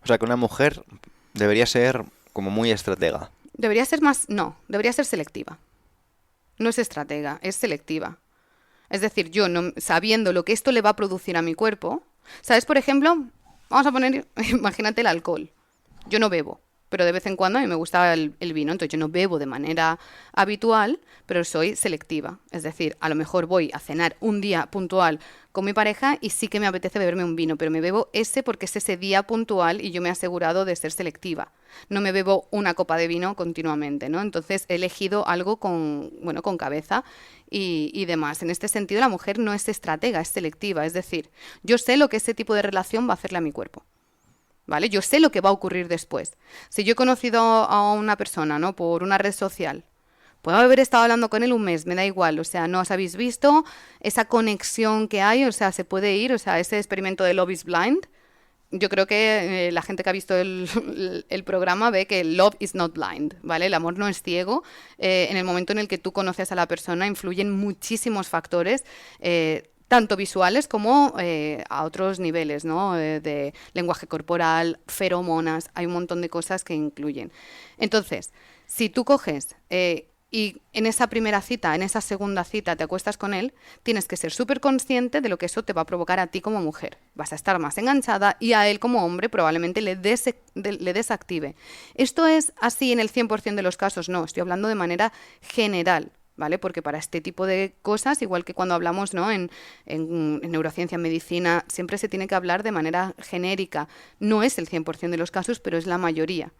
O sea que una mujer debería ser como muy estratega. Debería ser más... No, debería ser selectiva. No es estratega, es selectiva. Es decir, yo no, sabiendo lo que esto le va a producir a mi cuerpo, ¿sabes? Por ejemplo, vamos a poner, imagínate el alcohol. Yo no bebo, pero de vez en cuando a mí me gusta el vino, entonces yo no bebo de manera habitual, pero soy selectiva. Es decir, a lo mejor voy a cenar un día puntual con mi pareja y sí que me apetece beberme un vino, pero me bebo ese porque es ese día puntual y yo me he asegurado de ser selectiva. No me bebo una copa de vino continuamente, ¿no? Entonces he elegido algo con, bueno, con cabeza y demás. En este sentido, la mujer no es estratega, es selectiva. Es decir, yo sé lo que ese tipo de relación va a hacerle a mi cuerpo. ¿Vale? Yo sé lo que va a ocurrir después. Si yo he conocido a una persona, ¿no? Por una red social, puedo haber estado hablando con él un mes, me da igual, o sea, no os habéis visto esa conexión que hay, o sea, se puede ir, o sea, ese experimento de Love is Blind. Yo creo que la gente que ha visto el programa ve que love is not blind, ¿vale? El amor no es ciego. En el momento en el que tú conoces a la persona influyen muchísimos factores, tanto visuales como a otros niveles, ¿no? De lenguaje corporal, feromonas, hay un montón de cosas que incluyen. Entonces, si tú coges y en esa primera cita, en esa segunda cita te acuestas con él, tienes que ser súper consciente de lo que eso te va a provocar a ti como mujer. Vas a estar más enganchada y a él como hombre probablemente le desactive. ¿Esto es así en el 100% de los casos? No, estoy hablando de manera general. ¿Vale? Porque para este tipo de cosas, igual que cuando hablamos, ¿no? en neurociencia, en medicina, siempre se tiene que hablar de manera genérica. No es el 100% de los casos, pero es la mayoría.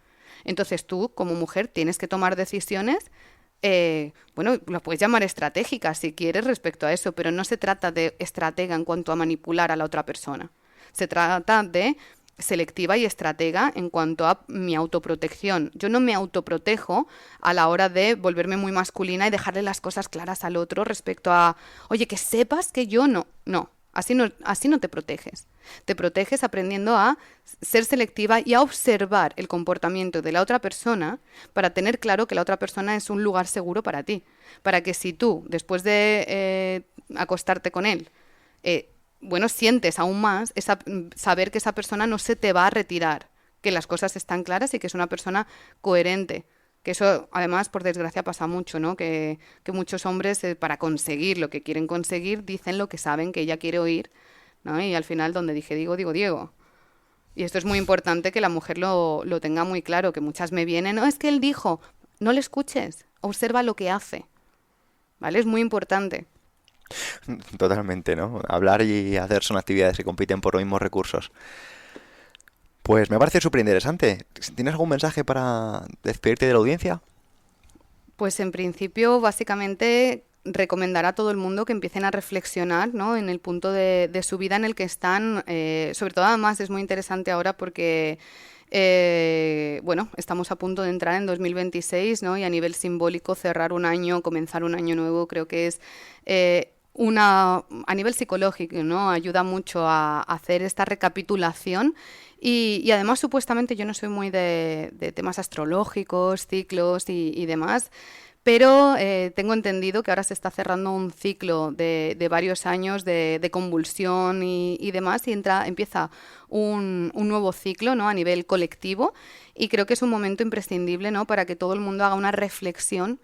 Entonces tú, como mujer, tienes que tomar decisiones, bueno, lo puedes llamar estratégicas si quieres respecto a eso, pero no se trata de estratega en cuanto a manipular a la otra persona. Se trata de selectiva y estratega en cuanto a mi autoprotección. Yo no me autoprotejo a la hora de volverme muy masculina y dejarle las cosas claras al otro respecto a, oye, que sepas que yo no. No, así no te proteges. Te proteges aprendiendo a ser selectiva y a observar el comportamiento de la otra persona para tener claro que la otra persona es un lugar seguro para ti. Para que si tú, después de acostarte con él, bueno, sientes aún más saber que esa persona no se te va a retirar, que las cosas están claras y que es una persona coherente. Que eso, además, por desgracia pasa mucho, ¿no? Que muchos hombres, para conseguir lo que quieren conseguir, dicen lo que saben que ella quiere oír, ¿no? Y al final, donde dije digo, digo Diego. Y esto es muy importante que la mujer lo tenga muy claro, que muchas me vienen, no, es que él dijo, no le escuches, observa lo que hace, ¿vale? Es muy importante. Totalmente, ¿no? Hablar y hacer son actividades que compiten por los mismos recursos. Pues me parece súper interesante. ¿Tienes algún mensaje para despedirte de la audiencia? Pues en principio, básicamente, recomendar a todo el mundo que empiecen a reflexionar, ¿no? En el punto de su vida en el que están. Sobre todo, además, es muy interesante ahora porque, bueno, estamos a punto de entrar en 2026, ¿no? Y a nivel simbólico, cerrar un año, comenzar un año nuevo, creo que es a nivel psicológico, ¿no? Ayuda mucho a hacer esta recapitulación y además supuestamente yo no soy muy de temas astrológicos, ciclos y demás, pero tengo entendido que ahora se está cerrando un ciclo de varios años de convulsión y demás y empieza un nuevo ciclo, ¿no? A nivel colectivo y creo que es un momento imprescindible, ¿no? Para que todo el mundo haga una reflexión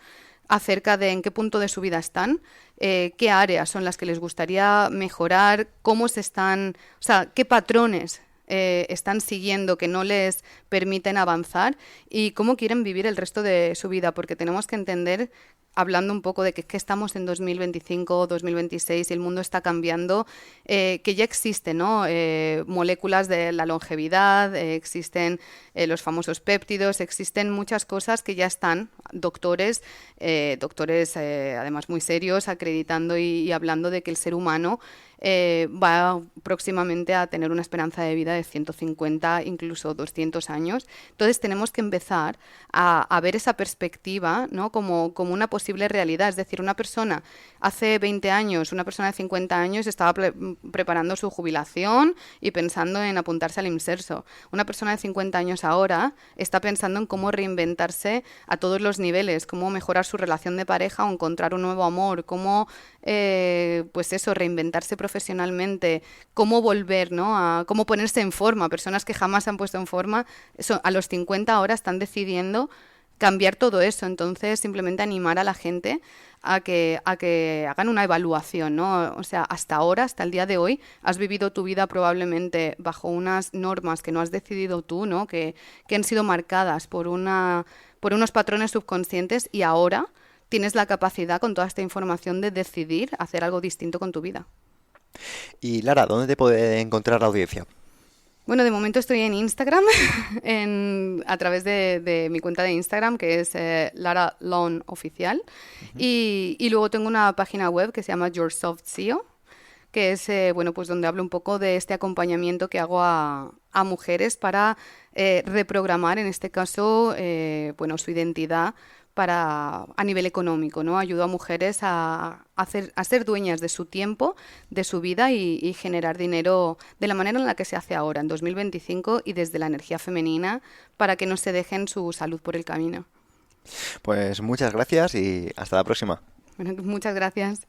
acerca de en qué punto de su vida están, qué áreas son las que les gustaría mejorar, cómo se están, o sea, qué patrones están siguiendo que no les permiten avanzar y cómo quieren vivir el resto de su vida, porque tenemos que entender, hablando un poco de que estamos en 2025, 2026 y el mundo está cambiando, que ya existen, ¿no? Moléculas de la longevidad, existen los famosos péptidos, existen muchas cosas que ya están, doctores además muy serios, acreditando y hablando de que el ser humano va próximamente a tener una esperanza de vida de 150, incluso 200 años. Entonces tenemos que empezar a ver esa perspectiva, ¿no? Como una posible realidad. Es decir, una persona hace 20 años, una persona de 50 años estaba preparando su jubilación y pensando en apuntarse al IMSERSO. Una persona de 50 años ahora está pensando en cómo reinventarse a todos los niveles, cómo mejorar su relación de pareja o encontrar un nuevo amor, cómo, pues eso, reinventarse profesionalmente, cómo volver, ¿no? Cómo ponerse en forma. Personas que jamás se han puesto en forma, a los 50 ahora están decidiendo cambiar todo eso. Entonces, simplemente animar a la gente a que hagan una evaluación, ¿no? O sea, hasta ahora, hasta el día de hoy, has vivido tu vida probablemente bajo unas normas que no has decidido tú, ¿no? Que han sido marcadas por unos patrones subconscientes, y ahora tienes la capacidad, con toda esta información, de decidir hacer algo distinto con tu vida. Y Lara, ¿dónde te puede encontrar la audiencia? Bueno, de momento estoy en Instagram, a través de mi cuenta de Instagram, que es Lara Lon Oficial. Y luego tengo una página web que se llama Your Soft SEO, que es bueno, pues donde hablo un poco de este acompañamiento que hago a mujeres para reprogramar, en este caso, bueno, su identidad a nivel económico, ¿no? Ayudo a mujeres a ser dueñas de su tiempo, de su vida, y generar dinero de la manera en la que se hace ahora, en 2025, y desde la energía femenina, para que no se dejen su salud por el camino. Pues muchas gracias y hasta la próxima. Bueno, muchas gracias.